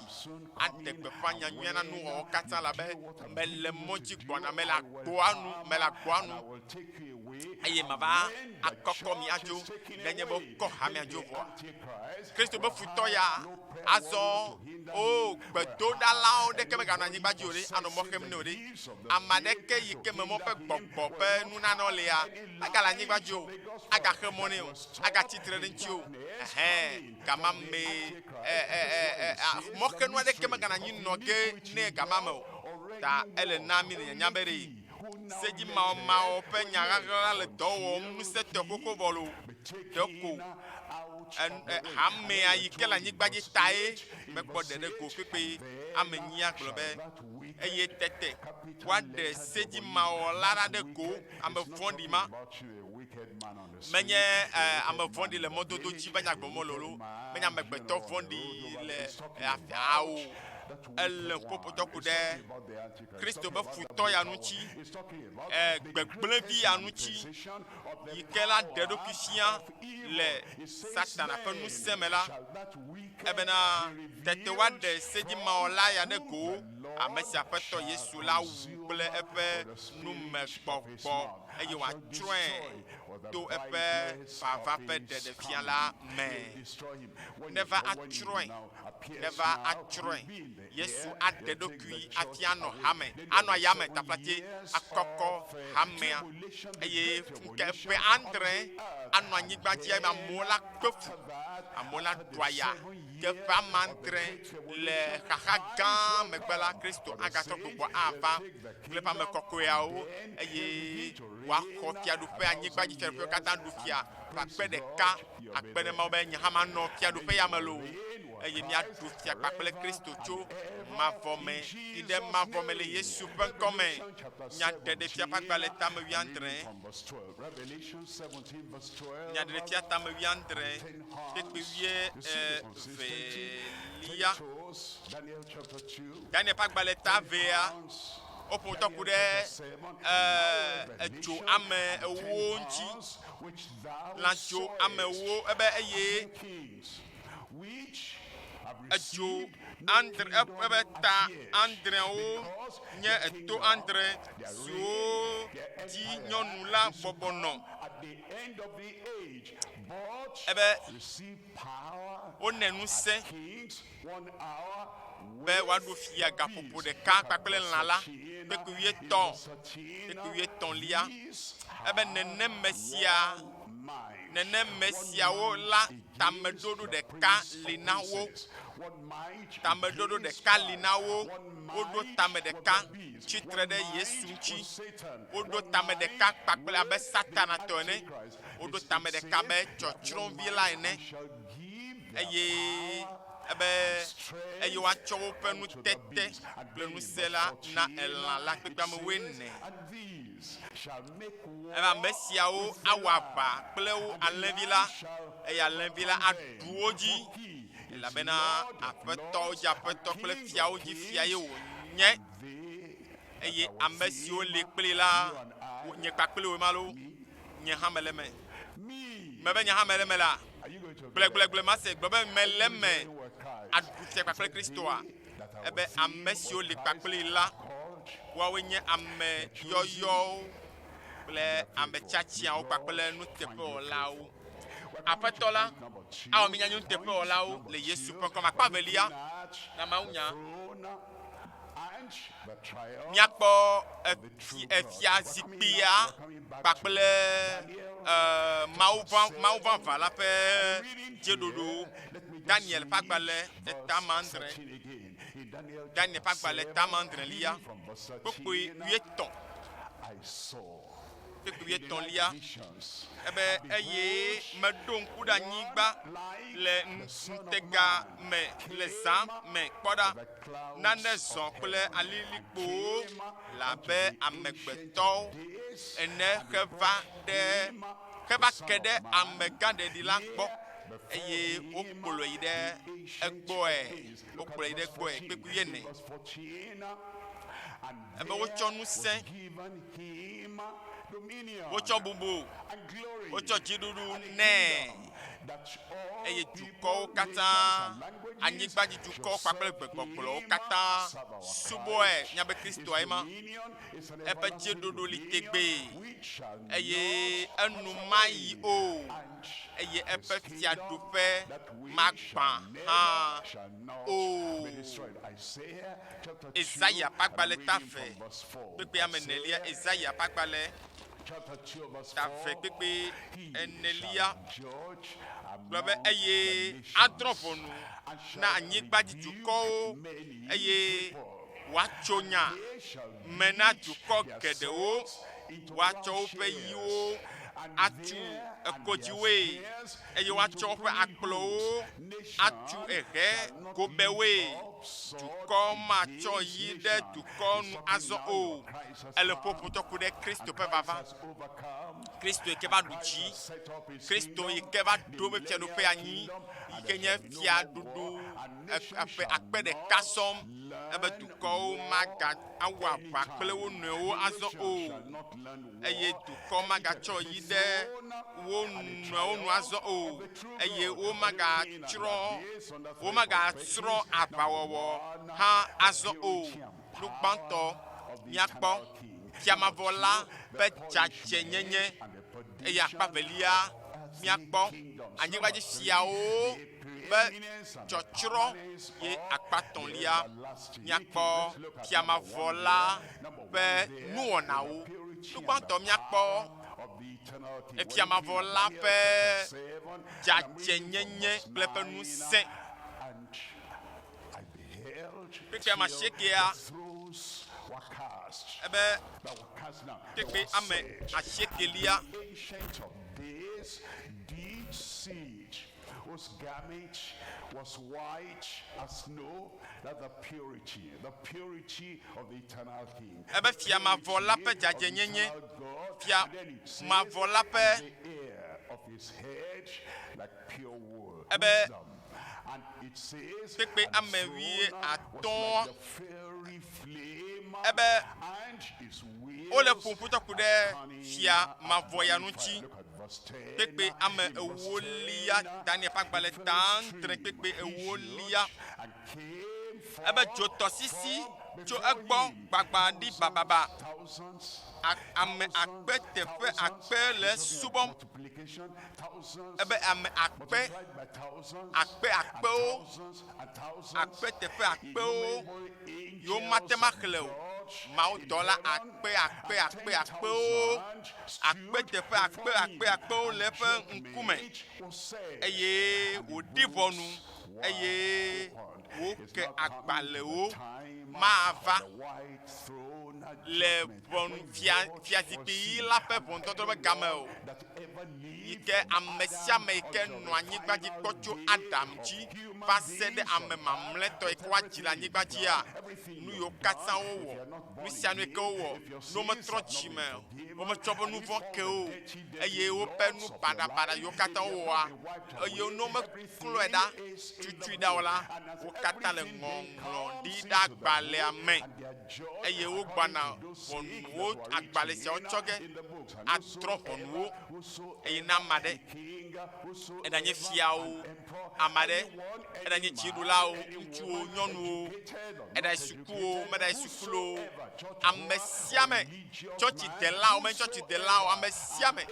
[SPEAKER 1] ante pe fanya nyana nu o kata la be mele moji gbona mela gboanu aye mava akoko mi ajo denye bo ko hame ajo vo Kristo be futoya azo o gbedo dala o de ke me gana nyigbaji ore ano mo kem ne ore amadeke yike me mo pe gbogbo pe nu na no lea agala nyigbaji o aga khemone o aga titre nchi o kama me mo ke no de ke me gana nyi no ge ne kama me ta ele na mi ne nyabere seji ma o pe nyaga le do mu se te koko volo doko hamme ayi kela nyigbaji tae me gbode de ko pepe amenya globe eye tete wade seji ma o lara de ko am fondi ma menye am fondi le mododo ji banya gbomo lolo menya megbeto fondi le afiao el popo dokude Kristo be futo ya nuchi gbegble anuchi yikela dedo kisia le satana pe nu semela ebena tete wade seji maola ya ne go amesi apeto Yesu la ble epe nu megbogbo eye wa tren to epe fava pe de fiala me never a tren Yesu adedo kui atiano hame ano ayame taplati akoko hamea eye ke andre ano anyigbaji amola kpofu amola doya ke fa mantre le khaga megbala Kristo agato gbogbo ava le pa me Kɔkɔea o eye wa ko Fiadudu pe anyigbaji fe kata du fia pa pe de ka akpene ma be nya hama no Fiadudu pe yamelo eye mi adu fia Kple Kristo tso mavɔme yi ɖe mavɔme le Yesu ƒe ŋkɔme. Nyaɖeɖefia ƒe agbalẽ tame wuiadre. Nyaɖeɖefia tame wuiadre kpekpe wuievelia. Daniel ƒe agbalẽ ta vea. Woƒo ŋutɔ ku ɖe edzo ame ewo ŋuti. Lãdzo ame ewo ebe eye edzo andre ebe ta andrewo nye eto andre siwo di nyɔnu la bɔbɔnɔ ebe wone ŋusẽ be woaɖo fia gaƒoƒo ɖeka kpakple lã la kpekpe wuietɔ̃lia ebe neneme siawo la tameɖoɖo ɖeka li na wo. Tameɖoɖo ɖeka li na wo. Woɖo tame ɖeka tsitre ɖe Yesu ŋuti. Woɖo tame ɖeka kpakple abe Satana tɔ ene. Woɖo tame ɖeka be tsɔtsrɔ̃vi la ene. Eye woatsɔ woƒe nutete kple ŋusẽ la na elã la kpekpe ame wuiene. Ame siawo awɔ aʋa kple wo alẽvi la eye alẽvi la aɖu wo dzi elabena aƒetɔwo dzi aƒetɔ kple fiawo dzi fia ye wònye eye ame siwo le kpli la nye kpakple wo ma lo nye hã mele me. Mebe nye hã mele me la gblegble ma se gblɔ be mele me aɖu fia kpakple Kristoa ebe ame siwo le kpakpli la woawoe nye ame yɔyɔwo kple ame tsatsiawo kpakple nuteƒewɔlawo. Aƒetɔ la awɔ mi nyanyɔ nuteƒewɔlawo le Yesu ƒe ŋkɔme. Akpa velia na Mawu nya. Míakpɔ efia zikpuia kpakple Mawuvava la ƒe dziɖuɖu. Daniel ƒe agbalẽ tamandre. Daniel ƒe agbalẽ tamandrelia kpekpe wuietɔ̃. Kpekpe wuietɔ̃lia ebe eye meɖo ŋku ɖe anyigba le ŋutega me le zã me kpɔ ɖa nane zɔ kple alilikpowo labe amegbetɔwo ene heva ke ɖe amegãɖeɖi la gbɔ eye wokplɔe yi ɖe egbɔe. Wokplɔe yi ɖe egbɔe kpekpe wuiene. Ebe wotsɔ ŋusẽ, wotsɔ bubu, wotsɔ dziɖuɖu nɛ eye dukɔwo katã, anyigbadzi dukɔwo kpakple gbegbɔkplɔwo katã subɔe nya be Kristoa ye ma. Eƒe dziɖuɖu li tegbee eye enu mayi o eye eƒe fiaɖuƒe magbã hã o. Ezaya ƒe agbalẽ ta ve kpekpe ame enelia. Ezaya ƒe agbalẽ ta ve kpekpe enelia gblɔ be eye adrɔ̃ ʋɔnu na anyigbadzi dukɔwo eye woatso nya me na dukɔ geɖewo. Woatsɔ woƒe yiwo atu ekodziwoe eye woatsɔ woƒe akplɔwo atu ehe gobewoe. Dukɔ matsɔ yi ɖe dukɔ nu azɔ o. Ele ƒoƒotɔ ku ɖe Kristo ƒe vava. Kristo yi ke va ɖu dzi. Kristo yi ke va ɖo be fiaɖuƒe anyi yi ke nye fiaɖuɖu akpe ɖeka sɔm ebe dukɔwo maga awɔ aʋa kple wo nɔewo azɔ o eye dukɔ magatsɔ yi ɖe wo nɔewo nu azɔ o eye womagatsrɔ̃ aʋawɔwɔ hã azɔ o. Nugbãtɔ míakpɔ fiamavɔ la ƒe dzadzenyenye eye akpa velia míakpɔ anyigbadzi fiawo ƒe tsɔtsrɔ̃ ye akpatɔ̃lia míakpɔ fiamavɔ la ƒe nuwɔnawo. Nugbãtɔ míakpɔ fiamavɔ la ƒe dzadzenyenye kple ƒe ŋusẽ. Kpekpe ame asiekea ebe kpekpe ame asiekelia
[SPEAKER 2] whose garment was white as snow, that the purity of the eternal King.
[SPEAKER 1] Ebe fia ma vola pe jaje nyenye. Fia ma vola pe
[SPEAKER 2] the hair of his head like pure wool.
[SPEAKER 1] Ebe
[SPEAKER 2] And it says,
[SPEAKER 1] pepe
[SPEAKER 2] and the
[SPEAKER 1] amewie
[SPEAKER 2] throne was
[SPEAKER 1] aton.
[SPEAKER 2] like the fiery flame,
[SPEAKER 1] Ebe
[SPEAKER 2] and his
[SPEAKER 1] ole
[SPEAKER 2] wheels
[SPEAKER 1] pumputa kude
[SPEAKER 2] are turning
[SPEAKER 1] fia ma
[SPEAKER 2] at
[SPEAKER 1] voya
[SPEAKER 2] burning fire.
[SPEAKER 1] nuchi.
[SPEAKER 2] Look at verse 10.
[SPEAKER 1] Pepe ame
[SPEAKER 2] In verse
[SPEAKER 1] ewolia
[SPEAKER 2] 10,
[SPEAKER 1] Daniel pagbale
[SPEAKER 2] the
[SPEAKER 1] tan
[SPEAKER 2] very
[SPEAKER 1] tre
[SPEAKER 2] stream
[SPEAKER 1] pepe ewolia.
[SPEAKER 2] and came
[SPEAKER 1] Ebe
[SPEAKER 2] forth
[SPEAKER 1] joto sisi
[SPEAKER 2] from
[SPEAKER 1] jo
[SPEAKER 2] before
[SPEAKER 1] egbo
[SPEAKER 2] him.
[SPEAKER 1] gbagba di bababa.
[SPEAKER 2] Thousands,
[SPEAKER 1] Ame akpe tefe akpe le subom.
[SPEAKER 2] multiplication, thousands,
[SPEAKER 1] Ebe ame akpe
[SPEAKER 2] multiplied by thousands,
[SPEAKER 1] akpe akpe o.
[SPEAKER 2] and thousands,
[SPEAKER 1] Akpe tefe akpe o.
[SPEAKER 2] innumerable
[SPEAKER 1] Yo
[SPEAKER 2] angels
[SPEAKER 1] matema
[SPEAKER 2] of
[SPEAKER 1] khle o.
[SPEAKER 2] God
[SPEAKER 1] Mao
[SPEAKER 2] in
[SPEAKER 1] dola
[SPEAKER 2] heaven,
[SPEAKER 1] akpe o. Akpe tefe akpe o le fe nkume. Eye odivonu. Eye wo ke agbale o. Ma va le bon fia zikpi la pe bon toto be game o. Ike amesia me ike no anyigba ji kpotso Adam ji va se de ame mamle to ike wa ji la anyigba ji a nu yo katsa wo nu sia nu ike wo no me tro ji me o me tro bo nu von ke o eye wo pe nu bada yo kata wo a eye no me klo eda tutu da wala wo kata le ngonglo di da gbale ame eye wo gbana wo agbale se o choge atro honwo eye na made edanye fiao amade edanye Dziɖula o ntsu o nyɔnu o edanye suku o medanye sukulo amesiame church dela o men church dela o amesiame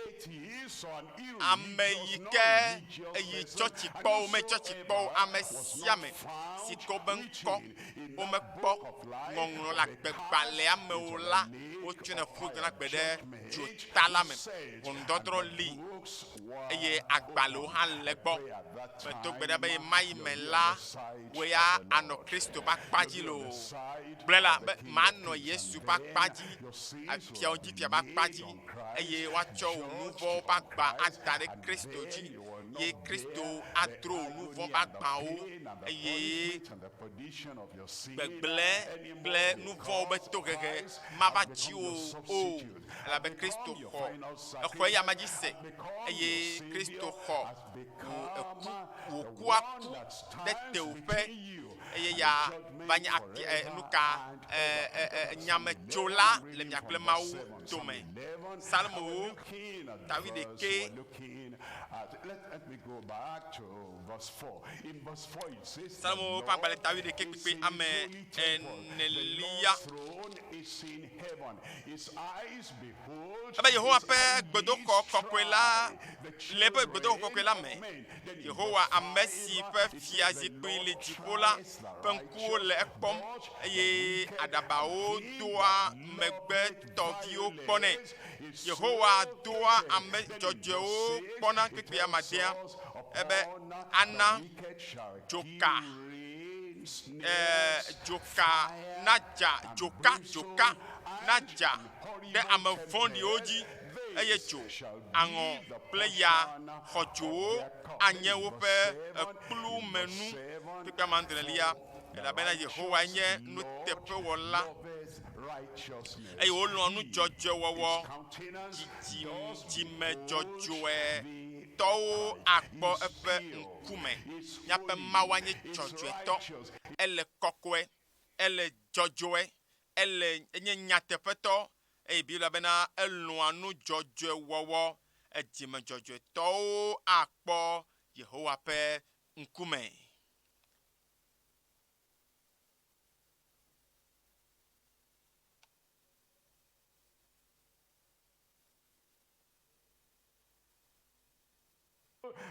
[SPEAKER 1] ame yike eyi church kpɔ o men church kpɔ o amesiame si ko be ŋkɔ o me kpɔ ŋɔŋlɔ la gbegbalẽ amewo la o tsɔe ne ƒo gana gbe ɖe dzota la me ʋɔnudɔdrɔ̃ li eye agbalewo hã le gbɔ medo gbe ɖa be mayi me la wo ya anɔ Kristo ƒe akpa dzi lo gblẽ la be manɔ Yesu ƒe akpa dzi fiawo dzi fia ƒe akpa dzi eye woatsɔ wò nu vɔwo ƒe agba ada ɖe Kristo dzi ye Kristo adro wò nu vɔ ƒe agbawo eye gbegblẽ kple nu vɔwo be tohehe mava tsi wo o elabe Kristo xɔ exɔ eya ma dzi se eye Kristo xɔ wòku aku ɖe tewoƒe eye ya va nye nuka nyametsola le miakple Mawu dome. Psalmo David ɖeke.
[SPEAKER 2] Let me go back to verse 4. In verse 4 it says,
[SPEAKER 1] Psalmo pagbalẽ David ɖeke kpekpe ame enelia. Ebe Yehowa ƒe gbedoxɔ kɔkɔe la le eƒe gbedoxɔ kɔkɔe la me. Yehowa ame si ƒe fiazikpui le dziƒo la ƒe ŋkuwo le ekpɔm eye aɖabawo doa megbe tɔviwo kpɔnɛ. Yehowa doa ame dzɔdzɔewo kpɔna kpekpe amadea ebe ana joka joka nadza ɖe ame vɔ̃ɖiwo dzi eye dzo aŋɔ kple ya xɔdzowo anye woƒe ekplumenu kpekpe amadrelia elabena Yehowa nye nuteƒewɔla eye wolɔ̃ nu dzɔdzɔe wɔwɔ dzidzime dzɔdzɔe tɔwo akpɔ eƒe ŋkume míaƒe Mawu nye dzɔdzɔetɔ ele kɔkɔe ele dzɔdzɔe ele enye nyateƒetɔ eye bi elabena elɔ̃a nu dzɔdzɔe wɔwɔ edzime dzɔdzɔetɔwo akpɔ Yehowa ƒe ŋkume.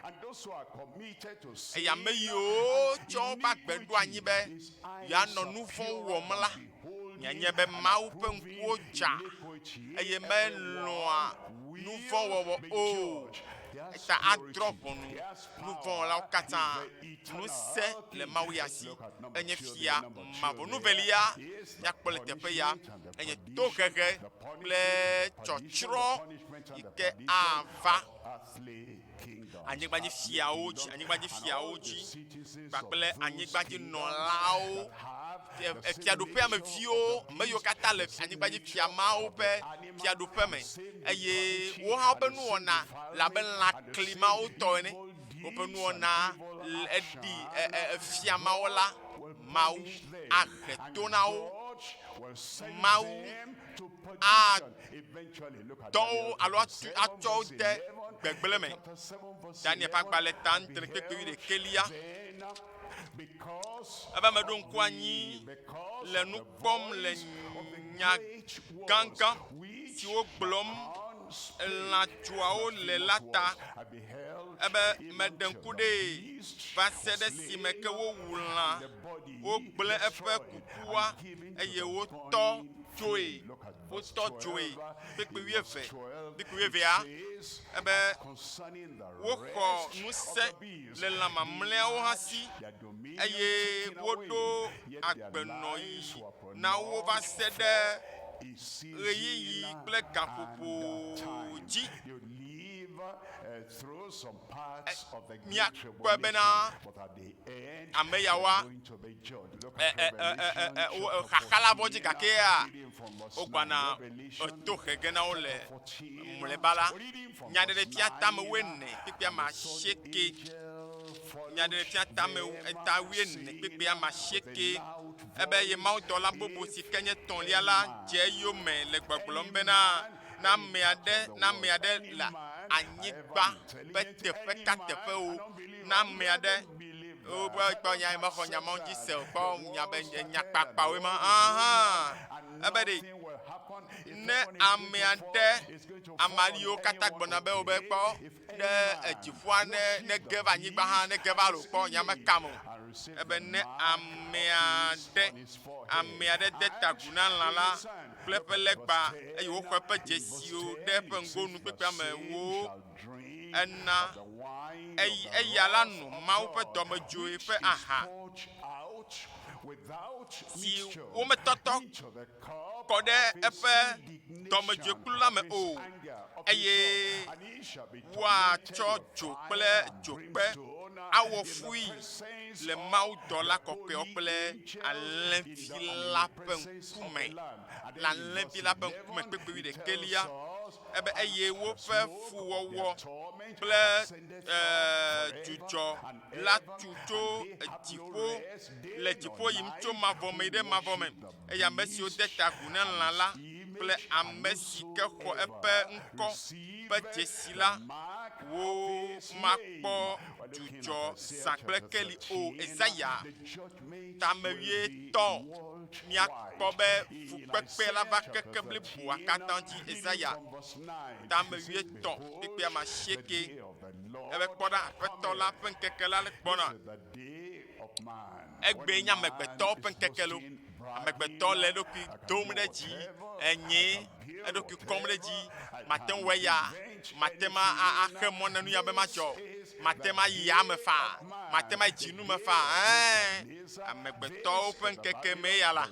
[SPEAKER 2] And those who are committed to sin,
[SPEAKER 1] eye ame yiwo tsɔ woƒe agbe ɖo anyi be yeanɔ nu vɔ̃ wɔm la mianye be Mawu ƒe ŋkuwo dza eye melɔ̃a nu vɔ̃ wɔwɔ o ta adrɔ ʋɔnu nu vɔ la wo katã nu se le Mawu ya si enye fia mavɔ nuvelia miakpɔ le teƒe ya enye tohehe kple tsɔtsrɔ̃ yi ke ava anyigbadzifiawo dzi kpakple anyigbadzinɔlawo fiaɖuƒea me viwo ame yiwo katã le anyigbadzifiamawo ƒe fiaɖuƒe me eye wo hã woƒe nuwɔna labe lãklimawo tɔ ene woƒe nuwɔna eɖi fiamawo la Mawu ahe to na wo Mawu adɔ wo alo atsɔ wo de gbegble me Daniel ƒe agbalẽ ta ŋutri kpekpe 11 ebe meɖo ŋku anyi le nu kpɔm le nya gãgã siwo gblɔm lãtsuawo le la ta ebe meɖe ŋku ɖee va se ɖe esime ke wowu lã wogblẽ eƒe kukua eye wotɔ dzoe kpekpe 12 ebe woxɔ ŋusẽ le lã mamlɛawo hã si eye woɖo agbenɔyi na wo va se ɖe ɣeyiɣi kple gaƒoƒo dzi miakpɔe bena ame yawoa xaxa la vɔ dzi gakea wogbana eto he ge na wo le mlɔeba la nyaɖeɖefia tame 14 kpekpe 90 nyaɖeɖefia tame 90 ebe ye mawudɔla bobo si ke nye tɔ̃lia la dze eyome le gbɔgblɔm bena na ame aɖe le anyigba ƒe teƒe ka teƒe o na ame aɖe wobe kpɔ nya mexɔ nyamawo dzi se o kpɔ nyakpakpawoe ma ebe ɖe ne ame aɖe amaliwo katã gbɔna be wobe kpɔ ne edziƒoa ne ge va anyigba hã ne ge va lo kpɔ nyame kam o ebe ne ame aɖe de tagu na lã la kple eƒe legba eye woxɔ eƒe dzesiwo ɖe eƒe ŋgonu kpekpe 10 ena eya la nu Mawu ƒe dɔmedzoe ƒe aha si wometɔtɔ kɔ ɖe eƒe dɔmedzoekplu la me o eye woatsɔ dzo kple dzokpe awɔ fui le Mawu dɔla kɔkɔewo kple alẽvi la ƒe ŋkume le alẽvi la ƒe ŋkume kpekpe 11 ebe eye woƒe fuwɔwɔ kple dzudzɔ la tu tso dziƒo le dziƒo yim tso mavɔ me ɖe mavɔ me eye ame siwo de tagu ne lã la kple ame si ke xɔ eƒe ŋkɔ ƒe dzesi la wo makpɔ dzudzɔ zã kple keli o Ezaya tame 9 miakpɔ be fukpekpe la va keke bliboa katã dzi Ezaya tame 9 kpekpe 90 ebe kpɔ ɖa aƒetɔ la ƒe ŋkeke la le kpɔna egbe nye amegbetɔwo ƒe ŋkeke lo amegbetɔ le eɖokui dom ɖe dzi enyi eɖokui kɔm ɖe dzi mate ŋu ya mate ma axe mɔ na nu ya be madzɔ mate ma yi yame fa mate ma yi dzinu me fa amegbetɔwo ƒe ŋkeke me ya la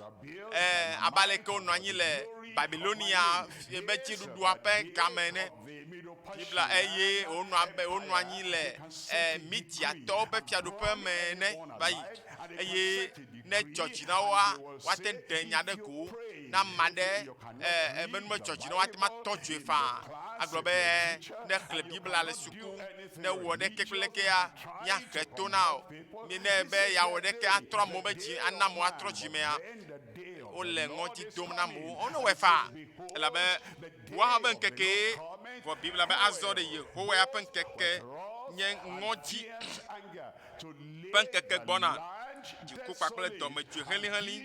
[SPEAKER 1] abale ke wonɔ anyi le Babilonia be dziɖuɖua ƒe game ne Bibla eye wonɔ anyi le Midiatɔwo ƒe fiaɖuƒe me ne va yi eye ne dzɔdzi na woa woate ɖe nya ɖe go na ame aɖe ebe nu medzɔdzi na woate ma tɔ dzoe faa agblɔ be ne xlẽ Bibla le suku ne wɔ ɖe keklekea miahe to na o ne be yawɔ ɖeke atrɔ amewo be dzi ana amewo atrɔ dzimea wole ŋɔdzi dom na amewo wone wɔe faa elabe woawo be ŋkeke vɔ Bibla be azɔ ɖe Yehowa ƒe ŋkeke nye ŋɔdzi ƒe ŋkeke gbɔna dziku kpakple dɔmedzoe helĩhelĩ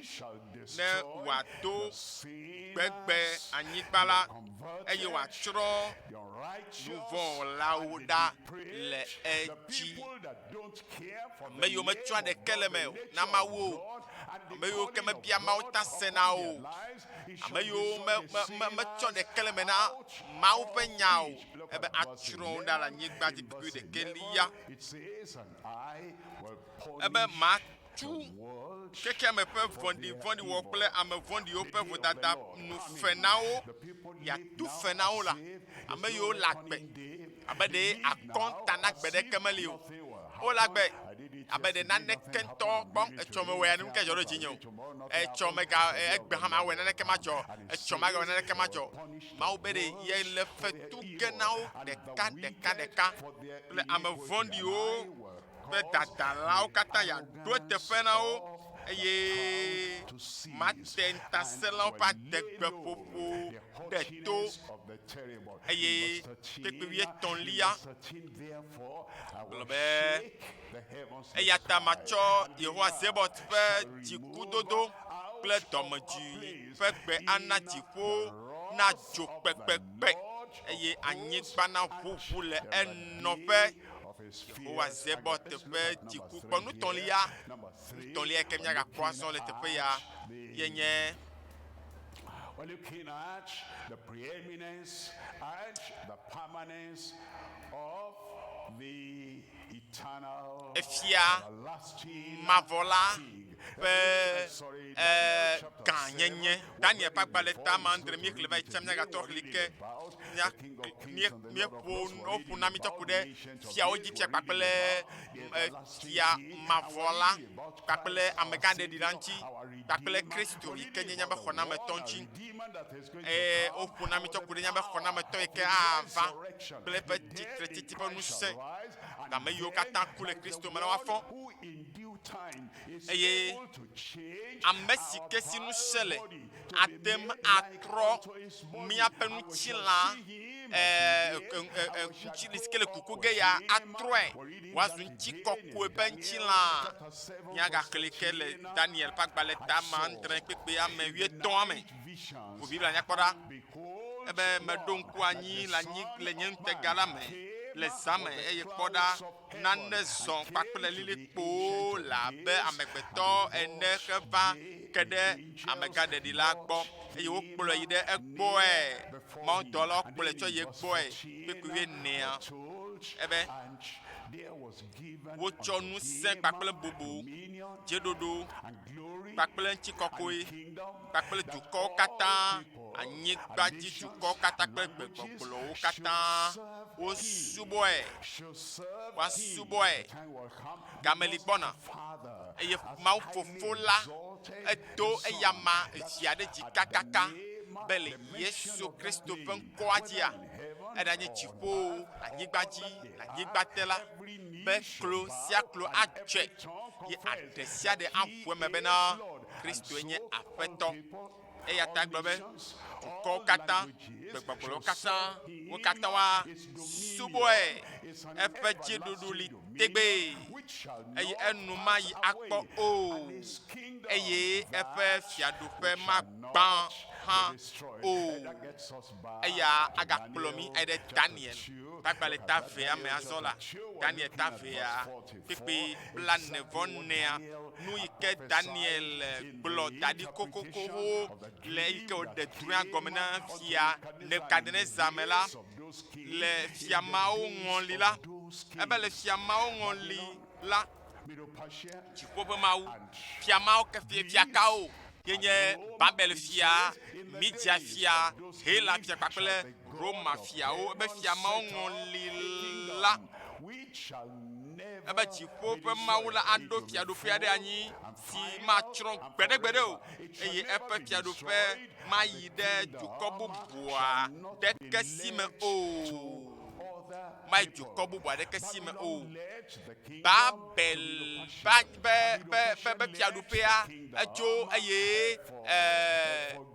[SPEAKER 1] ne wòado gbegbe anyigba la eye wòatsrɔ̃ nu vɔ̃ wɔlawo ɖa le edzi. Ame yiwo metsɔ aɖeke le me na Mawu o, ame yiwo ke mebia Mawu ta se na o, ame yiwo metsɔ ɖeke le me na Mawu ƒe nya o, ebe atsrɔ̃ wo ɖa le anyigba dzi kpekpe ɖekelia. Ebe matsu keke ame ƒe vɔ̃ɖivɔ̃ɖi wɔ kple ame vɔ̃ɖiwo ƒe vodada nu fe na wo, yeatu fe na wo la, ame yiwo le agbe abe ɖe akɔnta na gbe ɖeke meli o. Wole agbe abe ɖe naneke ŋutɔ gbɔ etsɔ me wɔe nu ke dzɔ ɖe dzinye o, etsɔ me ga egbe hã mawɔe naneke ma dzɔ, etsɔ ma gawɔe naneke ma dzɔ. Mawu be ɖe ye le fetu ge na wo ɖeka kple ame vɔ̃ɖiwo ƒe dadalawo katã yeaɖo teƒe na wo eye mate ŋutasẽlawo ƒe adegbe ƒoƒo ɖe to eye kpekpe 13 gblɔ be eya ta matsɔ Yehowa Zebɔt ƒe dzikudodo kple dɔmedzoe ƒe gbe ana dziƒo na dzo kpekpekpe eye anyigba na ʋuʋu le enɔƒe. Yehowa Zebɔt ƒe dzikukpɔ nutɔ̃lia ke míagakpɔ azɔ le teƒe ya yenye
[SPEAKER 2] We're looking at the preeminence and the permanence of the eternal, everlasting
[SPEAKER 1] mavɔla
[SPEAKER 2] King.
[SPEAKER 1] ƒe gãnyenye. Daniel ƒe agbalẽ tame andre míexlẽ va yi tsã míagatɔ xlẽ ke woƒo na mítɔ ku ɖe fiawo dzi fia kpakple fia mavɔla kpakple amegãɖeɖi la ŋuti kpakple Kristo yi ke nye míaƒe xɔnametɔ ŋuti. Woƒo na mítɔ ku ɖe míaƒe xɔnametɔ yi ke ava kple eƒe tsitre ƒe ŋusẽ. Ame yiwo katã ku le Kristo me la woafɔ. Eye ame si ke si ŋusẽ le atem atrɔ míaƒe ŋutilã ŋuti si ke le kuku ge ya atrɔe wòazu ŋuti kɔkɔe ƒe ŋutilã. Míagaxlẽ ke le Daniel ƒe agbalẽ tame andre kpekpe ame 19 me. Ƒo Biblia nyakpɔ ɖa ebe meɖo ŋku anyi le nye ŋutega la me le zã me eye kpɔ ɖa nane zɔ kpakple lilikpowo le abe amegbetɔ ene heva ke ɖe amegãɖeɖi la gbɔ eye wokplɔe yi ɖe egbɔe. Mawudɔlawo kplɔe tsɔ yi gbɔe kpekpe 14 ebe wotsɔ ŋusẽ kpakple bubu, dziɖuɖu kpakple ŋutikɔkɔe kpakple dukɔwo katã, anyigba dzi dukɔwo katã kple gbegbɔgblɔwo katã woasubɔe. Game li gbɔna eye Mawu Fofo la edo eyama via ɖe dzi kakaka be le Yesu Kristo ƒe ŋkɔa dzia eɖanye dziƒo anyigba dzi anyigba te la be klo sia klo adze ye aɖe sia ɖe aƒu eme bena Kristo nye aƒetɔ. Eya ta gblɔ be dukɔwo katã gbegbɔgblɔwo katã wo katã woasubɔe. Eƒe dziɖuɖu li tegbe eye enuma yi akpɔ o eye eƒe fiaɖuƒe magbã hã o. Eya agakplɔ mi ɖe Daniel agbalẽ ta vea me azɔ la. Daniel ta vea kpekpe 44 nu yi ke Daniel gblɔ da ɖi kokokowo le yi ke wòɖe drɔ̃a gɔme na fia Nebukadnezar me la le fiamawo ŋɔli la. Ebe le fiamawo ŋɔli la dziƒo ƒe Mawu fiamawo ke fiakawo ye nye Babel fia, Media fia, Hela fia kpakple Roma fiawo. Ebe fiamawo ŋɔli la ebe dziƒo ƒe Mawu la aɖo fiaɖuƒe aɖe anyi si matsrɔ̃ gbeɖegbeɖe o eye eƒe fiaɖuƒe mayi ɖe dukɔ bubua ɖeke si me o. Mayi dukɔ bubu aɖeke si me o. Babel be fiaɖuƒea edzo eye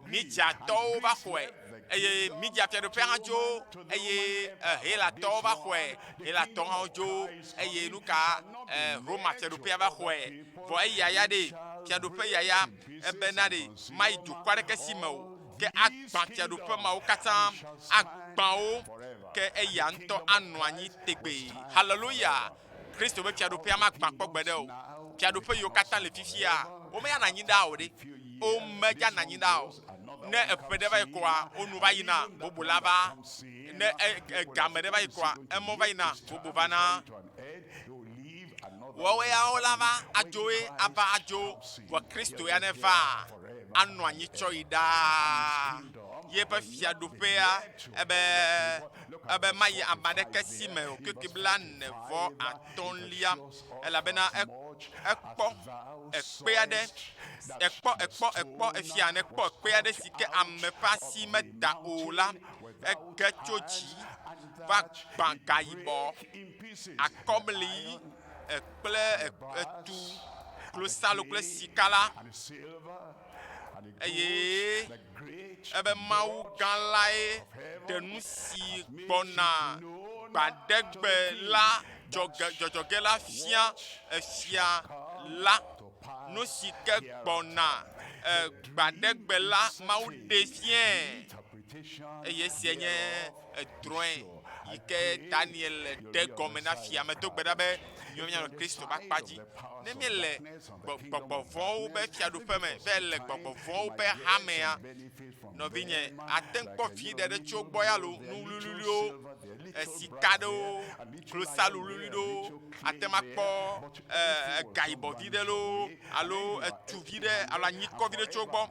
[SPEAKER 1] Midiatɔwo va xɔe eye Midia fiaɖuƒea hã dzo eye Helatɔwo va xɔe. Helatɔwo hã dzo eye nuka Roma fiaɖoƒea va xɔe vɔ eyaya ɖe fiaɖoƒe yaya ebena ɖe mayi dukɔ aɖeke si me o ke agbã fiaɖoƒe mawo katã agbã wo ke eya ŋutɔ anɔ anyi tegbe haleluya Kristo be fiaɖoƒea magbã kpɔ gbe ɖe o fiaɖoƒe yiwo katã le fifia womeya nanyi ɖa o ɖe womedza nanyi ɖa o ne eƒe ɖe va yi kɔa wonu va yina bubu la va ne game ɖe va yi kɔa emɔ va yina bubu va na wɔwoyawo la va adzoe ava adzo vɔ Kristo ya ne va anɔ anyi tsɔ yi ɖaa yeƒe fiaɖoƒea ebe mayi ame aɖeke si me o keke 45 elabena ekpɔ ekpe aɖe ekpɔ efia ne kpɔ ekpe aɖe si ke ame ƒe asi meda o la ege tso dzi va gbã gayibɔ akɔbli kple etu klosalo kple sika la eye ebe Mawu gã lae ɖe nu si gbɔna gbadegbe la dzɔdzɔge la fia efia la nu si ke gbɔna gbadegbe la Mawu ɖe fia eye esia nye edrɔ̃e yi ke Daniel de gɔme na fia me do gbe ɖa be nyɔnyɔ Kristo ba kpadzi ne mi le gbɔgbɔ vɔwo be fiaɖoƒe me be le gbɔgbɔ vɔwo be hamea nɔvinye ate ŋkpɔ vi ɖe tso gbɔ ya lo nu lululiwo sika ɖewo klosalo luli ɖewo ate ma kpɔ gayibɔ vi ɖe lo alo etu vi ɖe alo anyikɔ vi ɖe tso gbɔ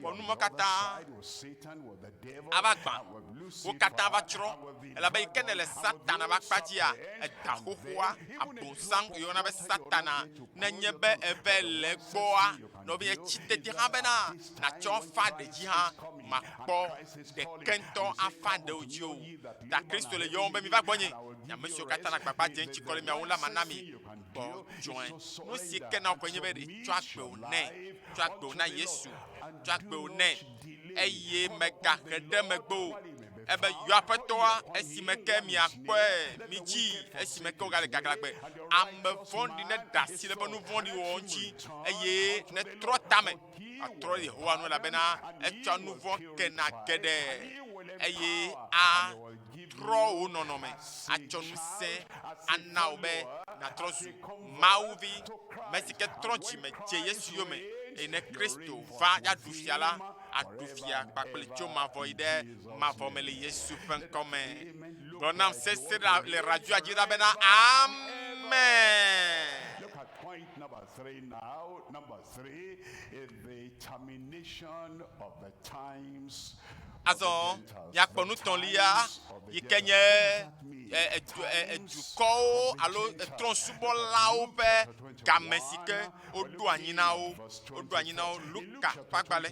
[SPEAKER 1] vɔ numɔ katã ava gbã wo katã va tsrɔ̃ elabe yi ke ne le Satana va kpadzia eda xoxoa abosam yɔna be Satana nenye be eve le gbɔa nɔvinye tsiteti hã bena natsɔ fa ɖe dzi hã makpɔ ɖeke ŋutɔ afa ɖewo dzi o ta Kristo le yɔm be mi va gbɔnye nyame siwo katã na gbagba dze ŋtsi le miawo la mana mi gbɔ dzɔe nu si ke na wòkɔe nye be tsɔ agbewo na Yesu tsɔ agbewo nɛ eye megahe ɖe megbe o ebe yɔ aƒetɔa esime ke miakpɔe mi dzi esime ke wogale gaglagbe ame vɔ̃ɖi ne da asi le ƒe nu vɔ̃ɖi wɔwɔ ŋuti eye ne trɔ tame atrɔ Yehowa nu elabena etsɔ nu vɔ̃ kena geɖe eye atrɔ wo nɔnɔme atsɔ ŋusẽ ana wo be natrɔ zu Mawuvi me si ke trɔ dzime dze Yesu yome eye ne Kristo va ya ɖu fia la aɖu fia kpakple tso mavɔ yi ɖe mavɔ me le Yesu ƒe ŋkɔ me gblɔ nam sese le radioa dzi ɖa bena amen.
[SPEAKER 2] Look at point number 3 now. Number 3 is the termination of the times.
[SPEAKER 1] Azɔ miakpɔ nutɔlia yi ke nye dukɔwo alo trɔ̃subɔlawo ƒe game si ke woɖo anyi na wo Luka ƒe agbalẽ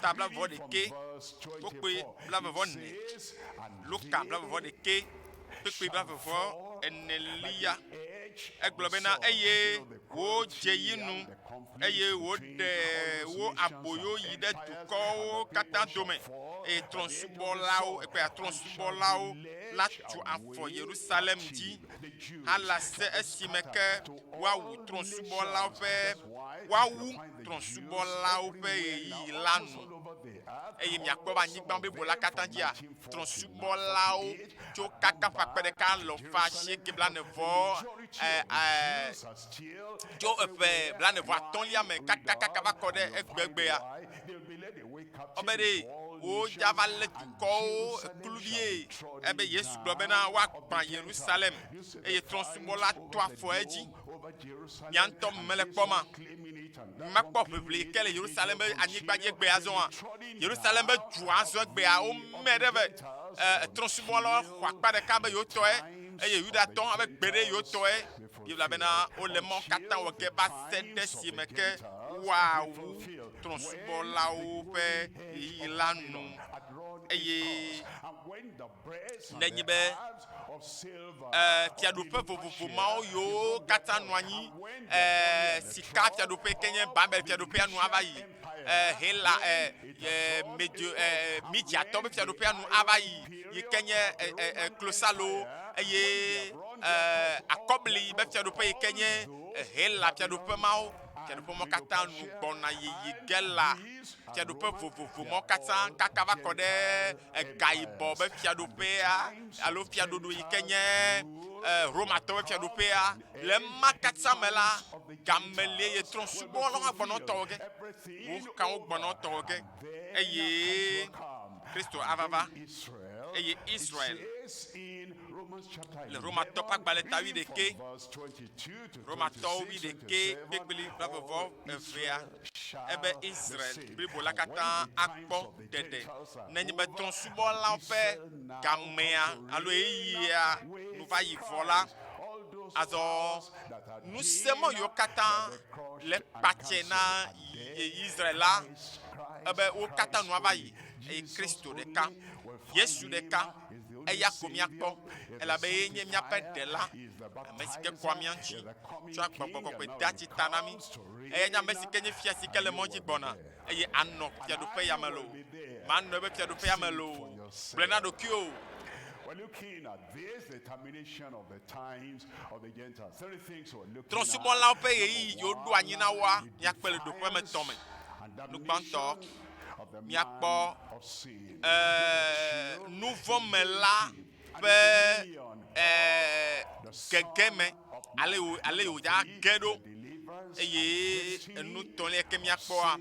[SPEAKER 1] tabla vɔ ɖeke kpekpe blavevɔ ne Luka blavevɔ ɖeke kpekpe blavevɔ enelia egblɔ bena eye wo dze yinu eye woɖe wo aboyo yi ɖe dukɔwo katã dome eye trɔ̃subɔlawo trɔ̃subɔlawo la tu afɔ Yerusalem dzi halase esime ke woawu trɔ̃subɔlawo ƒe ɣeyiɣi la nu eye miakpɔ be anyigba blibo la katã dzia trɔ̃subɔlawo tso kaka ƒe akpe ɖeka alɔfa asieke blaenevɔ tso eƒe blaenevɔ atɔ̃lia me kaka va kɔ ɖe egbea ɔbe ɖe wodza va lé dukɔwo ekluvie ebe Yesu gblɔ bena woagbã Yerusalem eye trɔ̃subɔla to afɔ edzi mia ŋutɔ mele kpɔma mekpɔ ʋeʋli ke le Yerusalem be anyigba dzi egbea zɔa Yerusalem be dua zɔ egbea wome ɖe be trɔ̃subɔlawo xɔ akpa ɖeka be yewo eye Yudatɔ abe gbe ɖe yewo tɔe elabena wole mɔ katã wɔ ge va se ɖe esime ke woawu trɔ̃subɔlawo ƒe ɣeyiɣi la nu eye nenye be fiaɖoƒe vovovo mawo yiwo katã nɔ anyi sika fiaɖoƒe ke nye Babel fiaɖoƒea nu ava yi hela Midiatɔ be fiaɖoƒea nu ava yi yi ke nye klosalo eye akɔbli be fiaɖuƒe yi ke nye hela fiaɖuƒe mawo fiaɖuƒe mawo katã nu gbɔna yiyi ge la fiaɖuƒe vovovo mawo katã kaka va kɔ ɖe ega yibɔ be fiaɖuƒea alo fiaɖuɖu yi ke nye Romatɔwo fiaɖuƒea le ma katã me la game li eye trɔ̃subɔlawo hã gbɔna tɔwo ge wo kawo gbɔna tɔwo ge eye Kristo avava eye Israel le Romatɔ ƒe agbalẽ ta 11 Romatɔwo 11 kpekpeli blavevɔ evea ebe Israel blibo la katã akpɔ ɖeɖe nenye be trɔ̃subɔlawo ƒe gamea alo eyia nu va yi vɔ la azɔ nusẽmɔ yiwo katã le kpatse na Israel la ebe wo katã nua va yi eye Kristo ɖeka Yesu ɖeka eya ko miakpɔ elabe ye nye miaƒe ɖela ame si ke kɔa mia ŋuti tsɔ agbɔgbɔ kɔkɔe de atsi ta na mi eye nye ame si ke nye fia si ke le mɔ dzi gbɔna eye anɔ fiaɖuƒe ya me lo manɔ ebe fiaɖuƒe ya me lo gblɔ na ɖokuiwo.
[SPEAKER 2] We're looking at this, the termination of the times of the Gentiles. Three things we're looking at.
[SPEAKER 1] Trɔ̃subɔlawo ƒe ɣeyiɣi yiwo ɖo anyi na woa miakpe le ɖoƒe me tɔ me. Nugbãtɔ miakpɔ nuvɔmela ƒe gegeme ale wò dza ge ɖo eye enutɔlia ke miakpɔa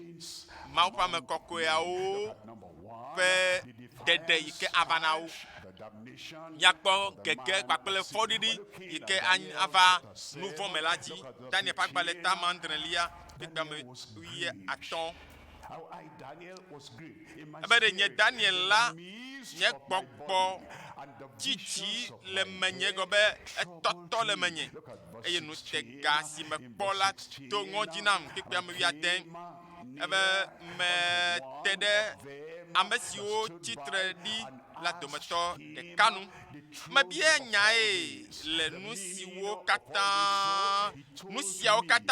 [SPEAKER 1] Mawu ƒe ame kɔkɔeawo ƒe ɖeɖe yi ke ava na wo. Miakpɔ gege kpakple fɔɖiɖi yi ke ava nuvɔme la dzi. Daniel ƒe agbalẽ ta mandrelia kpekpeme 15. Ebe ɖe nye Daniel la nye gbɔgbɔ dzidzi le menye gɔ be etɔtɔ le menye eye nutega si mekpɔ la to ŋɔdzi nam kpekpeme 15 ebe mete ɖe ame siwo tsitre ɖi la dometɔ ɖeka nu mebia nyae le nu siawo katã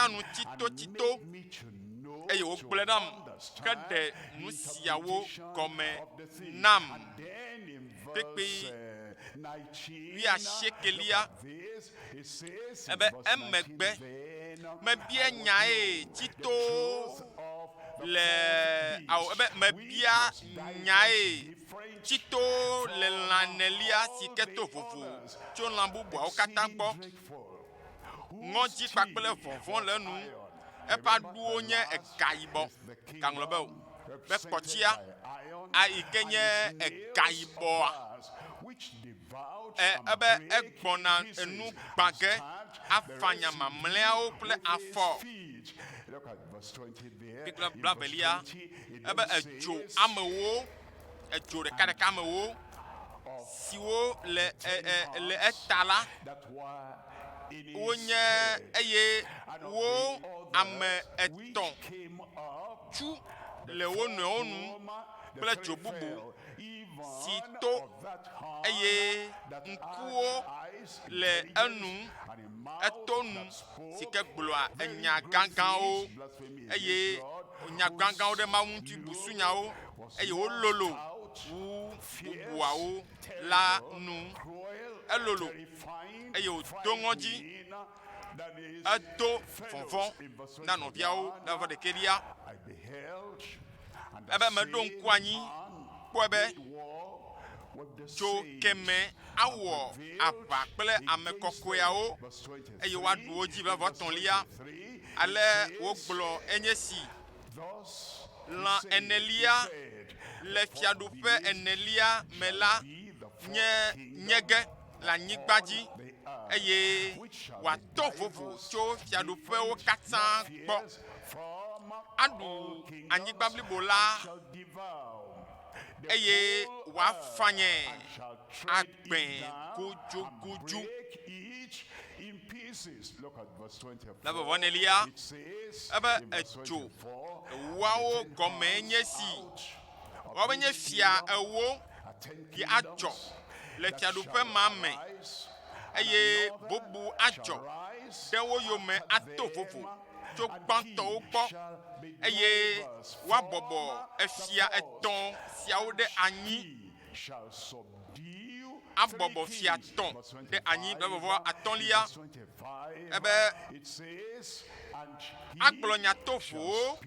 [SPEAKER 1] nu tsito eye wogblɔ nam ke ɖe nu siawo gɔme nam kpekpe 19 ebe emegbe mebia nyae tsito le ebe mebia nyae tsito le lãnelia si ke to vovo tso lã bubuawo katã gbɔ ŋɔdzi kpakple vɔvɔ le nu eƒe aɖuwo nye ega yibɔ gaŋlɔ be o be kpɔtsia ayi ke nye ega yibɔa ebe egbɔna enu gbage afanya mamlɛawo kple afɔ kpekple blavelia ebe edzo amewo edzo ɖeka amewo siwo le eta la wonye eye wo ame etɔ̃ tsu le wo nɔewo nu kple dzo bubu si to eye ŋkuwo le enu eto nu si ke gblɔa enya gãgãwo eye nya gãgãwo ɖe Mawu ŋuti busunyawo eye wololo wu bubuawo la nu elolo eye wòdo ŋɔdzi edo vɔvɔ na nɔviawo na vɔ ɖekelia ebe meɖo ŋku anyi kpɔe be tso keme awɔ aʋa kple ame kɔkɔeawo eye woaɖu wo dzi vɔ tɔ̃lia ale wogblɔ enye si lã enelia le fiaɖuƒe enelia me la nye ge le anyigba dzi eye wòatɔ vovo tso fiaɖuƒewo katã gbɔ aɖu anyigba blibo la eye wòafanye agbẽ gudzugodzu le vɔvɔ nelia ebe edzo ewoawo gɔme nye si woawo nye fia ewo yi adzɔ le fiaɖuƒe ma me eye bubu adzɔ ɖe wo yome ato vovo tso gbãtɔwo gbɔ eye woabɔbɔ efia etɔ̃ siawo ɖe anyi abobo fiaton de anyi bevo atolia agblɔnya tovo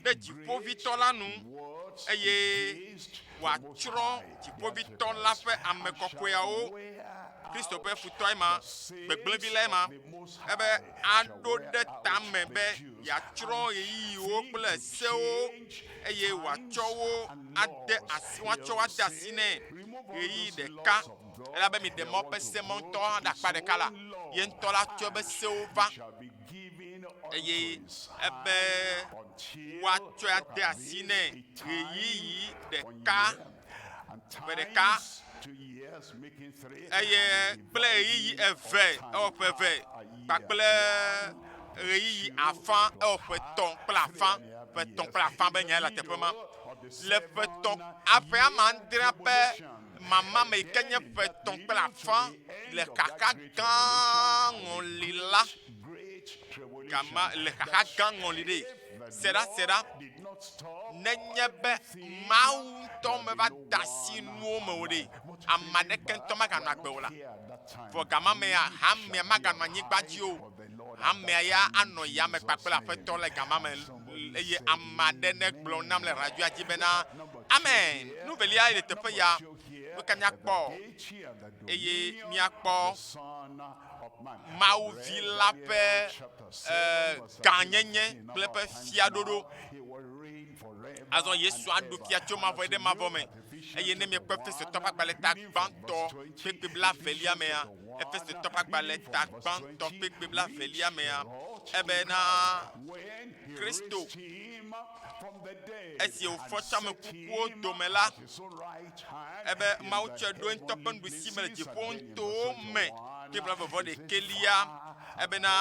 [SPEAKER 1] de dziƒovitɔ la nu eye wòatsrɔ̃ dziƒovitɔ la ƒe ame kɔkɔeawo Kristo ƒe futɔe ma gbegblẽvi la ma aɖo ɖe tame be yeatsrɔ̃ ɣeyiɣiwo kple sewo eye wòatsɔ wo ade asi nɛ ɣeyiɣi ɖeka elabe mi ɖe mɔ ƒe semɔ ŋutɔ ɖe akpa ɖeka la ye ŋutɔ la tsɔ ebe sewo va eye woatsɔe ade asi nɛ ɣeyiɣi ɖeka ƒe ɖeka eye kple ɣeyiɣi eve ewɔ ƒe eve kpakple ɣeyiɣi afã ewɔ ƒe tɔ̃ kple afã ƒe tɔ̃ kple afã be nya le teƒe ma le ƒe tɔ̃ aƒe amandrea ƒe mama me yike nye ƒe tɔ̃ kple afã le xaxa gã ŋɔli la gama le xaxa gã ŋɔli ɖe seɖa nenye be Mawu ŋutɔ meva de asi nuwo me o ɖe ame aɖeke ŋutɔ maganɔ agbe o la vɔ gama mea hamea maganɔ anyigba dzi o hamea ya anɔ yame kpakple aƒetɔ le gama me eye ame aɖe ne gblɔ nam le radioa dzi bena amen nuvelia le teƒe ya nuka miakpɔ eye miakpɔ Mawuvi la ƒe gãnyenye kple ƒe fiaɖoɖo azɔ Yesu aɖo fia tso mavɔ ɖe mavɔ me eye ne miekpɔ Efesotɔ ƒe agbalẽ ta gbãtɔ kpekpe bla velia mea Efesotɔ ƒe agbalẽ ta gbãtɔ kpekpe bla velia mea ebena Kristo esi wòfɔ tso ame kukuwo dome la Mawu tsɔe ɖo ŋutɔ ƒe nuɖusime le dziƒo ŋutowo me kpekpe vɔvɔ ɖekelia ebena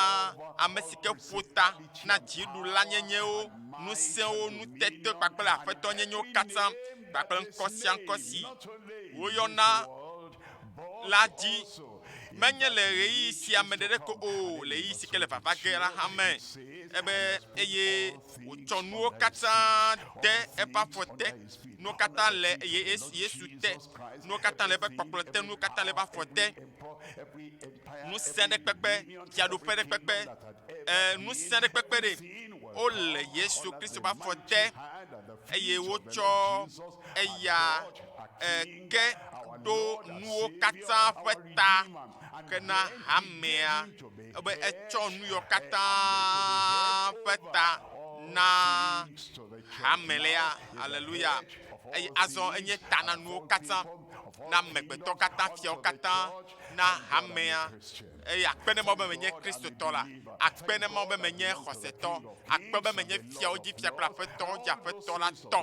[SPEAKER 1] ame si ke ƒo ta na dziɖula nyenyewo ŋusẽwo nutete kpakple aƒetɔ nyenyewo katã kpakple ŋkɔsi woyɔna la dzi menye le ɣeyiɣi sia me ɖeɖe ko o le ɣeyiɣi si ke le vava ge la hã me eye wòtsɔ nuwo katã de eƒe afɔ te nuwo katã le Yesu te nuwo katã le eƒe kpɔkplɔ te nuwo katã le eƒe afɔ te ŋusẽ ɖe kpekpe fiaɖuƒe ɖe kpekpe ŋusẽ ɖe kpekpe ɖe wole Yesu Kristo ƒe afɔ te eye wotsɔ eya ke ɖo nuwo katã ƒe ta ke na hamea be etsɔ nu yiwo katã ƒe ta na hamelea haleluya eye azɔ enye ta na nuwo katã na amegbetɔ katã fiawo katã na hamea eye akpe ne mɔ be menye kristotɔ la akpe ne mɔ be menye xɔsetɔ akpe be menye fiawo dzi fia kple aƒetɔwo dzi aƒetɔ la tɔ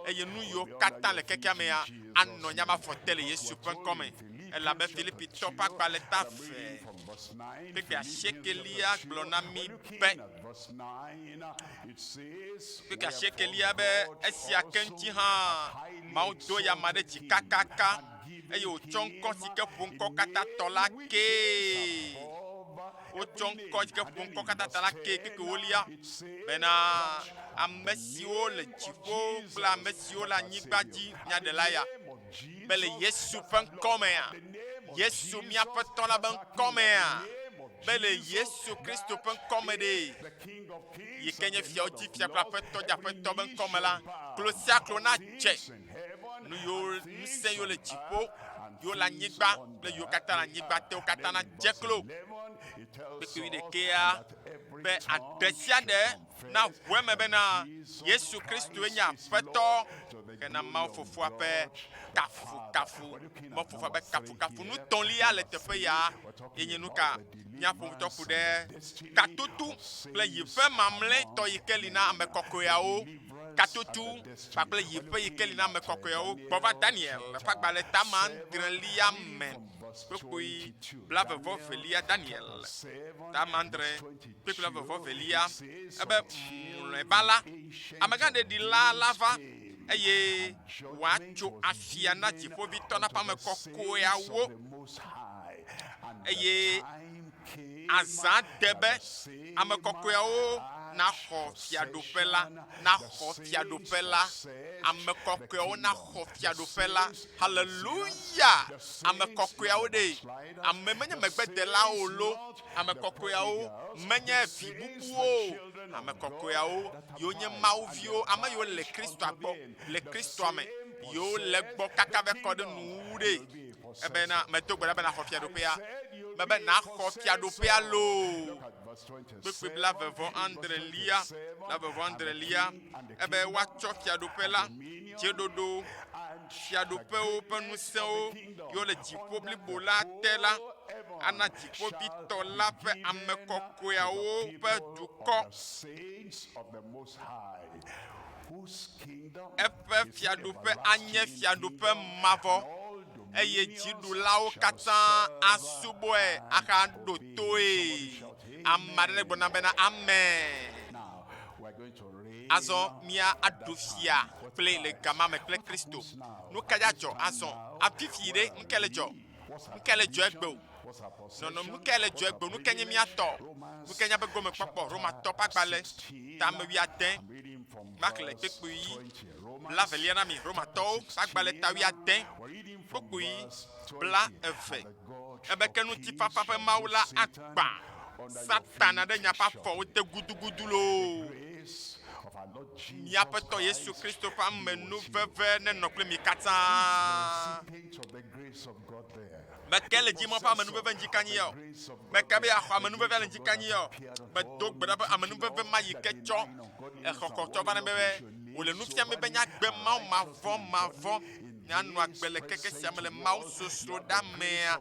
[SPEAKER 1] eye nu yiwo katã le kekea mea anɔ nyama afɔ te le Yesu ƒe ŋkɔme elabe Filipitɔ ƒe agbalẽ ta ve kpekpe asiekelia gblɔ na mi be kpekpe asiekelia be esia ke ŋuti hã Mawu do yama ɖe dzi kakaka eye wòtsɔ ŋkɔ si ke ƒo ŋkɔ katã tɔ la kee wotsɔ ŋkɔ si ke ƒo ŋkɔ katã tɔ la kee kpekpe wolia bena ame siwo le dziƒo kple ame siwo le anyigba dzi nyaɖela ya be le Yesu ƒe ŋkɔmea Yesu miaƒe tɔ la be ŋkɔmea be le Yesu Kristo ƒe ŋkɔme ɖe yi ke nye fiawo dzi fia kple aƒetɔ dzi aƒetɔ be ŋkɔme la klo sia klo na dze nu yiwo ŋusẽ yiwo le dziƒo yiwo le anyigba kple yiwo katã le anyigba te wo katã na dze klo kpekpe ɖekea be aɖe sia ɖe na ʋu eme bena Yesu Kristo nye aƒetɔ ke na Mawu fofoa ƒe kafukafu Mawu fofoa ƒe kafukafu nutɔlia le teƒe ya yenye nu ka míaƒo ŋutɔ ƒo ɖe katutu kple yiƒe mamlɛtɔ yi ke li na ame kɔkɔeawo katutu kpakple yiƒe yi ke li na ame kɔkɔeawo gbɔ va Daniel ƒe agbalẽ ta mandrelia me kpekpe bla vevɔ velia Daniel ta mandre kpekpe bla vevɔ velia ebe mlɔeba la amegãɖeɖi la va eye wòatso afia na dziƒovitɔ na ƒe ame kɔkɔeawo eye azã de be ame kɔkɔeawo na xɔ fiaɖuƒe la, na xɔ fiaɖuƒe la, ame kɔkɔewo na xɔ fiaɖuƒe la, haleluya, ame kɔkɔeawo ɖe, ame menye megbedelawo lo, ame kɔkɔeawo menye vi bubuwo, ame kɔkɔeawo yiwo nye mawuviwo, ame yiwo le Kristoa gbɔ, le Kristoa me, yiwo le gbɔ kaka be kɔ ɖe nuwu ɖe, ebe na medo gbe ɖa be na xɔ fiaɖuƒea, mebe na xɔ fiaɖuƒea lo. Kpekpe la vevɔ andrelia, ebe woatsɔ fiaɖuƒe la, dzeɖoɖo, fiaɖuƒewo ƒe ŋusẽwo yiwo le dziƒo blibo la te la, ana dziƒoʋĩtɔ la ƒe ame kɔkɔeawo ƒe dukɔ, eƒe fiaɖuƒe anye fiaɖuƒe mavɔ, eye dziɖulawo katã asubɔe, axa ɖo toe. Ame aɖe gbɔna bena amen. Azɔ mia aɖu fia kple le gama me kple Kristo. Nu ka ya dzɔ azɔ? Afifi ɖe nu ke le dzɔ? Nu ke le dzɔ egbe o? Nɔnɔ nu ke le dzɔ egbe o? Nu ke nye miatɔ? Nu ke nye be gome kpɔkpɔ? Romatɔ ƒe agbalẽ tame 10. Mark le kpekpui bla velia na mi. Romatɔwo ƒe agbalẽ ta 10. Kpekpui bla 2. Ebe ke ŋutifafa ƒe Mawu la agba Satana ɖe miaƒe afɔwo te gudugudu loo. Miaƒe tɔ Yesu Kristo ƒe amenuveve nenɔ kple mi katã. Meke le dzimɔ ƒe amenuveve ŋdzi kanyi yɔ. Meke be yaxɔ amenuveve le ŋdzi kanyi yɔ. Medo gbe ɖa be amenuveve ma yi ke tsɔ exɔkɔtɔ va ne be wòle nu fiam be nyagbe Mawu mavɔ mianɔ agbe le keke sia me le Mawu sosro ɖa mea.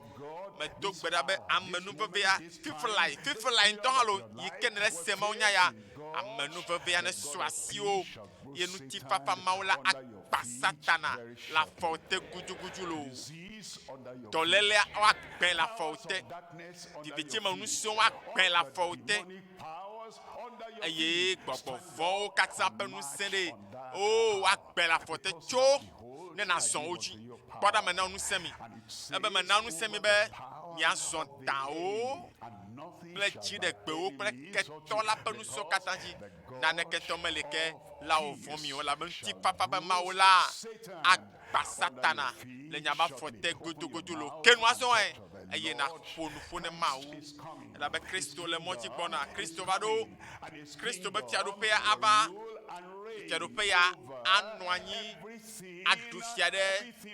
[SPEAKER 1] Medo gbe ɖa be amenuvevea fiflai ŋutɔ hã lo yi ke ne le se Mawu nya ya. Amenuvevea ne sɔ asiwo ye ŋutifafa Mawu la akpa Satana le afɔwo te gudugudu lo. Dɔlélea woagbẽ le afɔwo te. Vivitsime ŋusẽwo woagbẽ le afɔwo te. Eye gbɔgbɔ vɔwo katã ƒe ŋusẽ ɖe. O woagbẽ le afɔ te tso ne nazɔ wo dzi. Kpɔ ɖa me na ŋusẽ mi. Ebe me na ŋusẽ mi be miazɔ dawo kple dziɖegbewo kple ketɔ la ƒe nusɔ katã dzi. Naneke tɔ mele ke la wo vɔ mi o la be ŋutifafa be Mawu la agba Satana le nya be afɔ te godogodo lo. Ke nu azɔ eye na ƒo nuƒo ne Mawu. Elabe Kristo le mɔ dzi gbɔna. Kristo va ɖo. Kristo be fiaɖuƒea ava. Fiaɖuƒe ya anɔ anyi aɖu fia ɖe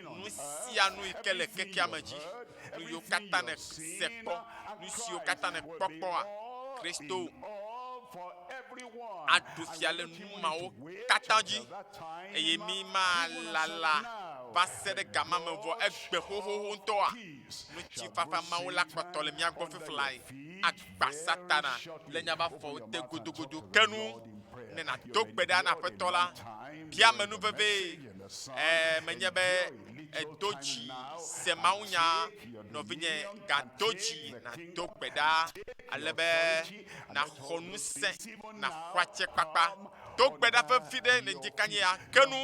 [SPEAKER 1] nu sia nu yi ke le kekea me dzi. Nu yiwo katã ne se kpɔ, nu siwo katã ne kpɔkpɔa, Kristo aɖu fia le nu mawo katã dzi. Eye mi ma lala va se ɖe gama me vɔ egbe xoxoxo ŋutɔa. Ŋutifafa Mawu la kpɔtɔ le mia gbɔ fiflai. Agba Satana le nya be afɔwo te godogodo. Ke nu ne na do gbe ɖa na Aƒetɔ la. Bia amenuveve. Menye be edo dzi se Mawu nya nɔvinye gado dzi na do gbe ɖa ale be na xɔ ŋusẽ na xɔ atsɛkpakpa. Do gbe ɖa vevi ɖe le ŋdzi kanyi ya. Ke nu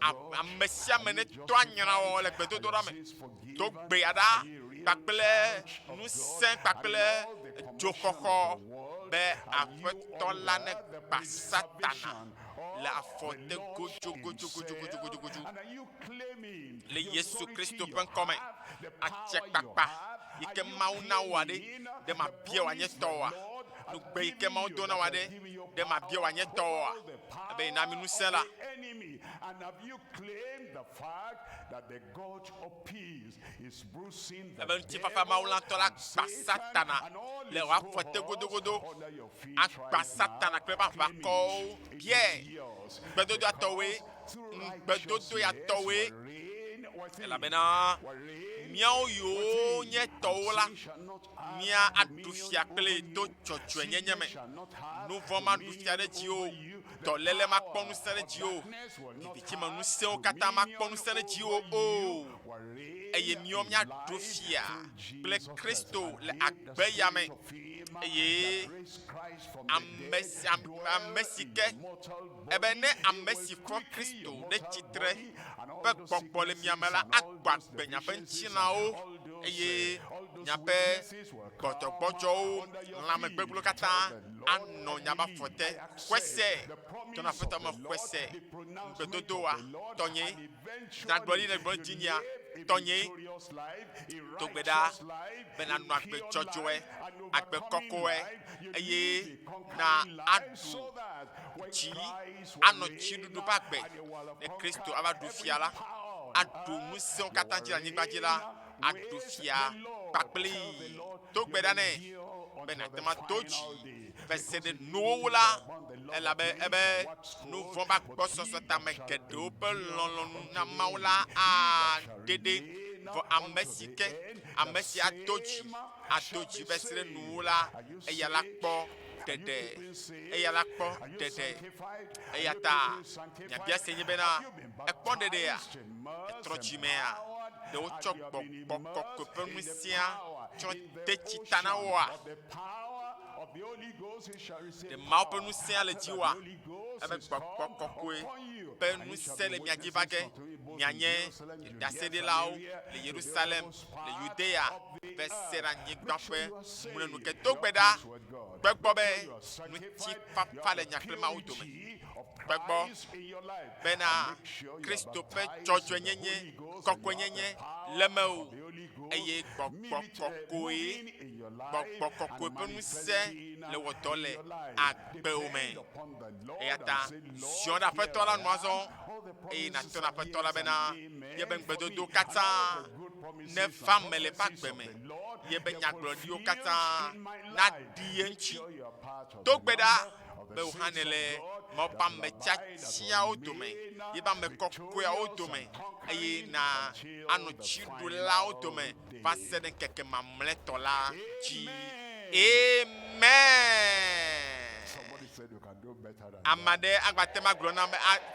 [SPEAKER 1] ame sia ame ne to anyra wɔ le gbedodoɖa me. Do gbea ɖa kpakple ŋusẽ kpakple dzoxɔxɔ be Aƒetɔ la ne gba Satana le afɔ te godzo le Yesu Kristo ƒe ŋkɔme. Atsɛkpakpa yi ke Mawu na woa ɖe ɖe ma bia wòanye tɔwoa. Nugbe yi ke Mawu do na woa ɖe ɖe ma bia wòanye tɔwoa. Ebe na mi ŋusẽ la. Ebe ŋutifafa Mawu la ŋutɔ la gba Satana le wòafɔ te godogodo. Agba Satana kple eƒe aʋakɔwo biae. Gbedodoa tɔwoe. Gbedodo ya tɔwoe. Elabena miawo yiwo nye tɔwo la, mia aɖu fia kple to dzɔdzɔenyenye me. Nu vɔ ma ɖu fia ɖe dziwo. Dɔléle ma kpɔ ŋusẽ ɖe dziwo. Vivitsime ŋusẽwo katã ma kpɔ ŋusẽ ɖe dziwo o. Eye miawo miaɖu fia kple Kristo le agbe ya me. Eye ame si ke ebe ne ame si fɔ Kristo ɖe tsitre ƒe gbɔgbɔ le mia me la agbɔ agbe miaƒe ŋutilãwo eye miaƒe gbɔdzɔgbɔdzɔwo lãmegbegblẽwo katã ano nyaba fote kwese ton afeta ma kwese bedodoa tonye na glori na glori dinia tonye to gbeda bena no agbe chojoe agbe kokoe eye na adu chi ano chidudu bagbe ne Kristo abadu fiala adu muson katanjira nigbajila adu fia Kple to gbeda ne bena tema toji verset de noula ebe nous vont pas bossoso tameke do pelon na maula a dede vo amesi atoji verset de noula eyala kpo dede eyata nya bia senye bena ekpo dede ya etrojimea de o chokpo pokko penusia techi tanawa de mau penusia le jiwa ebe pokkokoe penusia le miagivage mianye dasede lao le Jerusalem le Judea besera nyigbafe mune no keto gbeda gbegbobe no ti papa le nyaklema udome gbegbo bena Kristo pe jojo nyenye kokko nyenye lemeu eye gbogbokoe penusia le wotole agbeome eyata sion da petola noison et na tona petola bena ye ben gbedodo kata ne femme le pagbeme ye ben nyaglodio kata na dienchi to gbeda be uhanele mo pamme chachia otome ye ba me kokkoa otome eye na ano Dziɖula otome passe den keke mamletola ji amen. Amade agbatema glona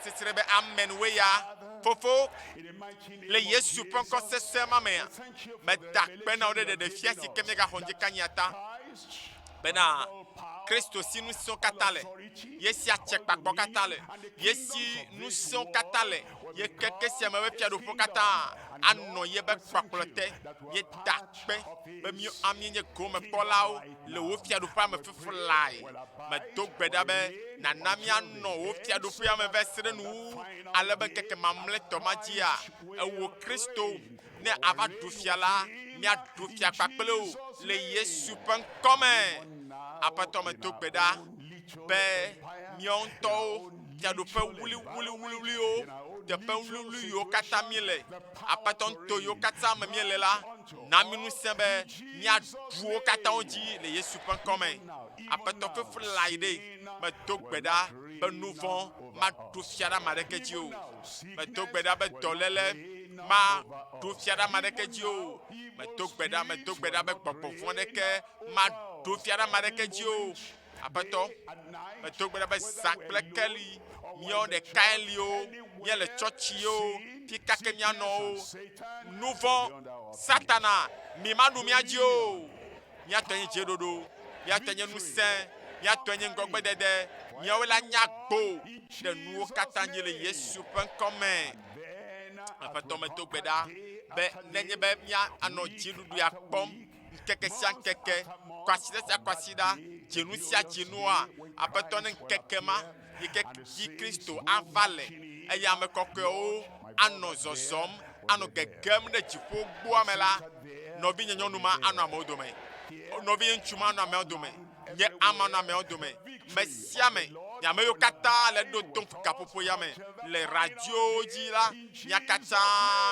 [SPEAKER 1] titrebe amen weya fofo le Yesu ponko sesema me dakpe na ode de fiasi kemega honje kanyata bena Kristo si nous sommes katale yesi achekpa kpo katale yesi nous sommes katale ye keke si amawe Fiadudu kata ano ye be kpakplote ye dakpe be mi amienye gome polao le wo Fiadudu me fifulai me dogbeda be na namia no wo Fiadudu ya me vesre nu alebe keke mamle tomadia ewo Kristo ne ava dufiala mi adufia kpakplo le Yesu pen comme apato me dogbeda be mionto Fiadudu wuli o te pe wuli yo kata miele apato to yo kata me miele la na minu sembe mi aduo kata onji le Yesu pen comme apato fe flaide me dogbeda be nouvon ma dufiala madekedio me dogbeda be dolele ma dufiala madekedio me dogbeda be popofondeke ma dufiala madekedio apato me dogbeda be sakplekeli mio de kaelio mie le chochio pi kake miano nouvon satana mi manu miadio mia tonye jedodo mia tonye nusen mia tonye ngogbe dede mia wela nyagbo de nuwo katanje le Yesu pen comme apato me dogbeda be nenye be mia ano Dziɖudu ya pom keke sia keke kwasida jenu sia jenua apato ne kekema yi Kristo avale eya me kokko ano zozom ano gegem ne jipo gboamela nobi nyonyonuma ano amodome nobi nchuma ano amodome ye amano amodome mesiame ya me yokata le do ton kapopo ya me le radio ji la ya kata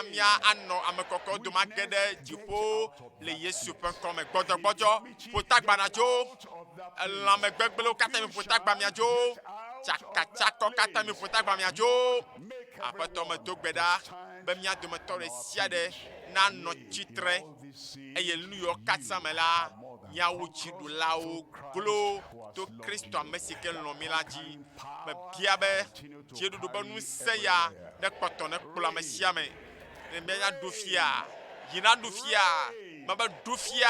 [SPEAKER 1] mia ano amekoko do magede jipo le Yesu pen comme gbojo potagbanajo la me gbegbelo kata mi potagbamiajo chakachako kata mi potagbamiajo apato me dogbeda be mia do me tore siade na no chitre eye luyo katsa me la nya wo Dziɖula o glo to Kristo amesike lomila ji me biabe Dziɖudu banu seya ne kpoto ne kula mesiame ne menya dufia yina dufia maba dufia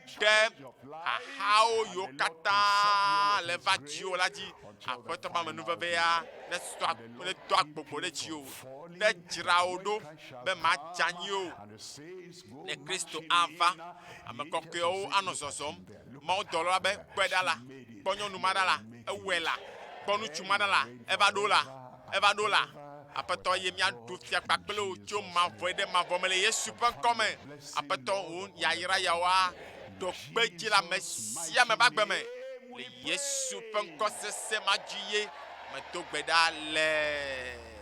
[SPEAKER 2] challenge of life,
[SPEAKER 1] ahao
[SPEAKER 2] and
[SPEAKER 1] yo
[SPEAKER 2] the Lord
[SPEAKER 1] kata
[SPEAKER 2] preserve you
[SPEAKER 1] le
[SPEAKER 2] of
[SPEAKER 1] va
[SPEAKER 2] His
[SPEAKER 1] dio la di
[SPEAKER 2] until the
[SPEAKER 1] apoto ba menu
[SPEAKER 2] final
[SPEAKER 1] veve ya
[SPEAKER 2] day.
[SPEAKER 1] ne sto
[SPEAKER 2] And the
[SPEAKER 1] ne
[SPEAKER 2] Lord
[SPEAKER 1] to
[SPEAKER 2] keep
[SPEAKER 1] akpopo
[SPEAKER 2] you
[SPEAKER 1] le chi o
[SPEAKER 2] from falling,
[SPEAKER 1] ne
[SPEAKER 2] that
[SPEAKER 1] jira o
[SPEAKER 2] when
[SPEAKER 1] do
[SPEAKER 2] Christ shall
[SPEAKER 1] be ma
[SPEAKER 2] come,
[SPEAKER 1] janyi o
[SPEAKER 2] and the saints go
[SPEAKER 1] ne Kristo
[SPEAKER 2] marching
[SPEAKER 1] ava
[SPEAKER 2] in,
[SPEAKER 1] ame
[SPEAKER 2] the angels
[SPEAKER 1] koke
[SPEAKER 2] will
[SPEAKER 1] o
[SPEAKER 2] say,
[SPEAKER 1] ano
[SPEAKER 2] look at
[SPEAKER 1] sosom
[SPEAKER 2] him there, look
[SPEAKER 1] ma o
[SPEAKER 2] at
[SPEAKER 1] dolo
[SPEAKER 2] her
[SPEAKER 1] be
[SPEAKER 2] there.
[SPEAKER 1] gbeda la
[SPEAKER 2] She made it.
[SPEAKER 1] kponyo nu
[SPEAKER 2] You
[SPEAKER 1] ma da la
[SPEAKER 2] will make
[SPEAKER 1] ewe
[SPEAKER 2] it.
[SPEAKER 1] la kponu
[SPEAKER 2] Then
[SPEAKER 1] tu
[SPEAKER 2] you
[SPEAKER 1] ma da la
[SPEAKER 2] will reign
[SPEAKER 1] eva do la
[SPEAKER 2] forever
[SPEAKER 1] eva
[SPEAKER 2] and
[SPEAKER 1] do la
[SPEAKER 2] ever
[SPEAKER 1] apeto
[SPEAKER 2] with
[SPEAKER 1] ye
[SPEAKER 2] our
[SPEAKER 1] mia du
[SPEAKER 2] God
[SPEAKER 1] fia
[SPEAKER 2] in
[SPEAKER 1] kpakple o tso
[SPEAKER 2] Jesus'
[SPEAKER 1] ma vo de
[SPEAKER 2] name.
[SPEAKER 1] ma vo me le Yesu pe
[SPEAKER 2] Confirm
[SPEAKER 1] nkome
[SPEAKER 2] your blessing,
[SPEAKER 1] apeto
[SPEAKER 2] Lord,
[SPEAKER 1] o
[SPEAKER 2] upon
[SPEAKER 1] ya
[SPEAKER 2] the
[SPEAKER 1] yira ya
[SPEAKER 2] government.
[SPEAKER 1] wa
[SPEAKER 2] In
[SPEAKER 1] do gbe ji la me
[SPEAKER 2] Jesus'
[SPEAKER 1] sia me
[SPEAKER 2] mighty
[SPEAKER 1] ba gbe me
[SPEAKER 2] name
[SPEAKER 1] le
[SPEAKER 2] we
[SPEAKER 1] Yesu pe nko
[SPEAKER 2] pray.
[SPEAKER 1] sese ma juye me to gbeda le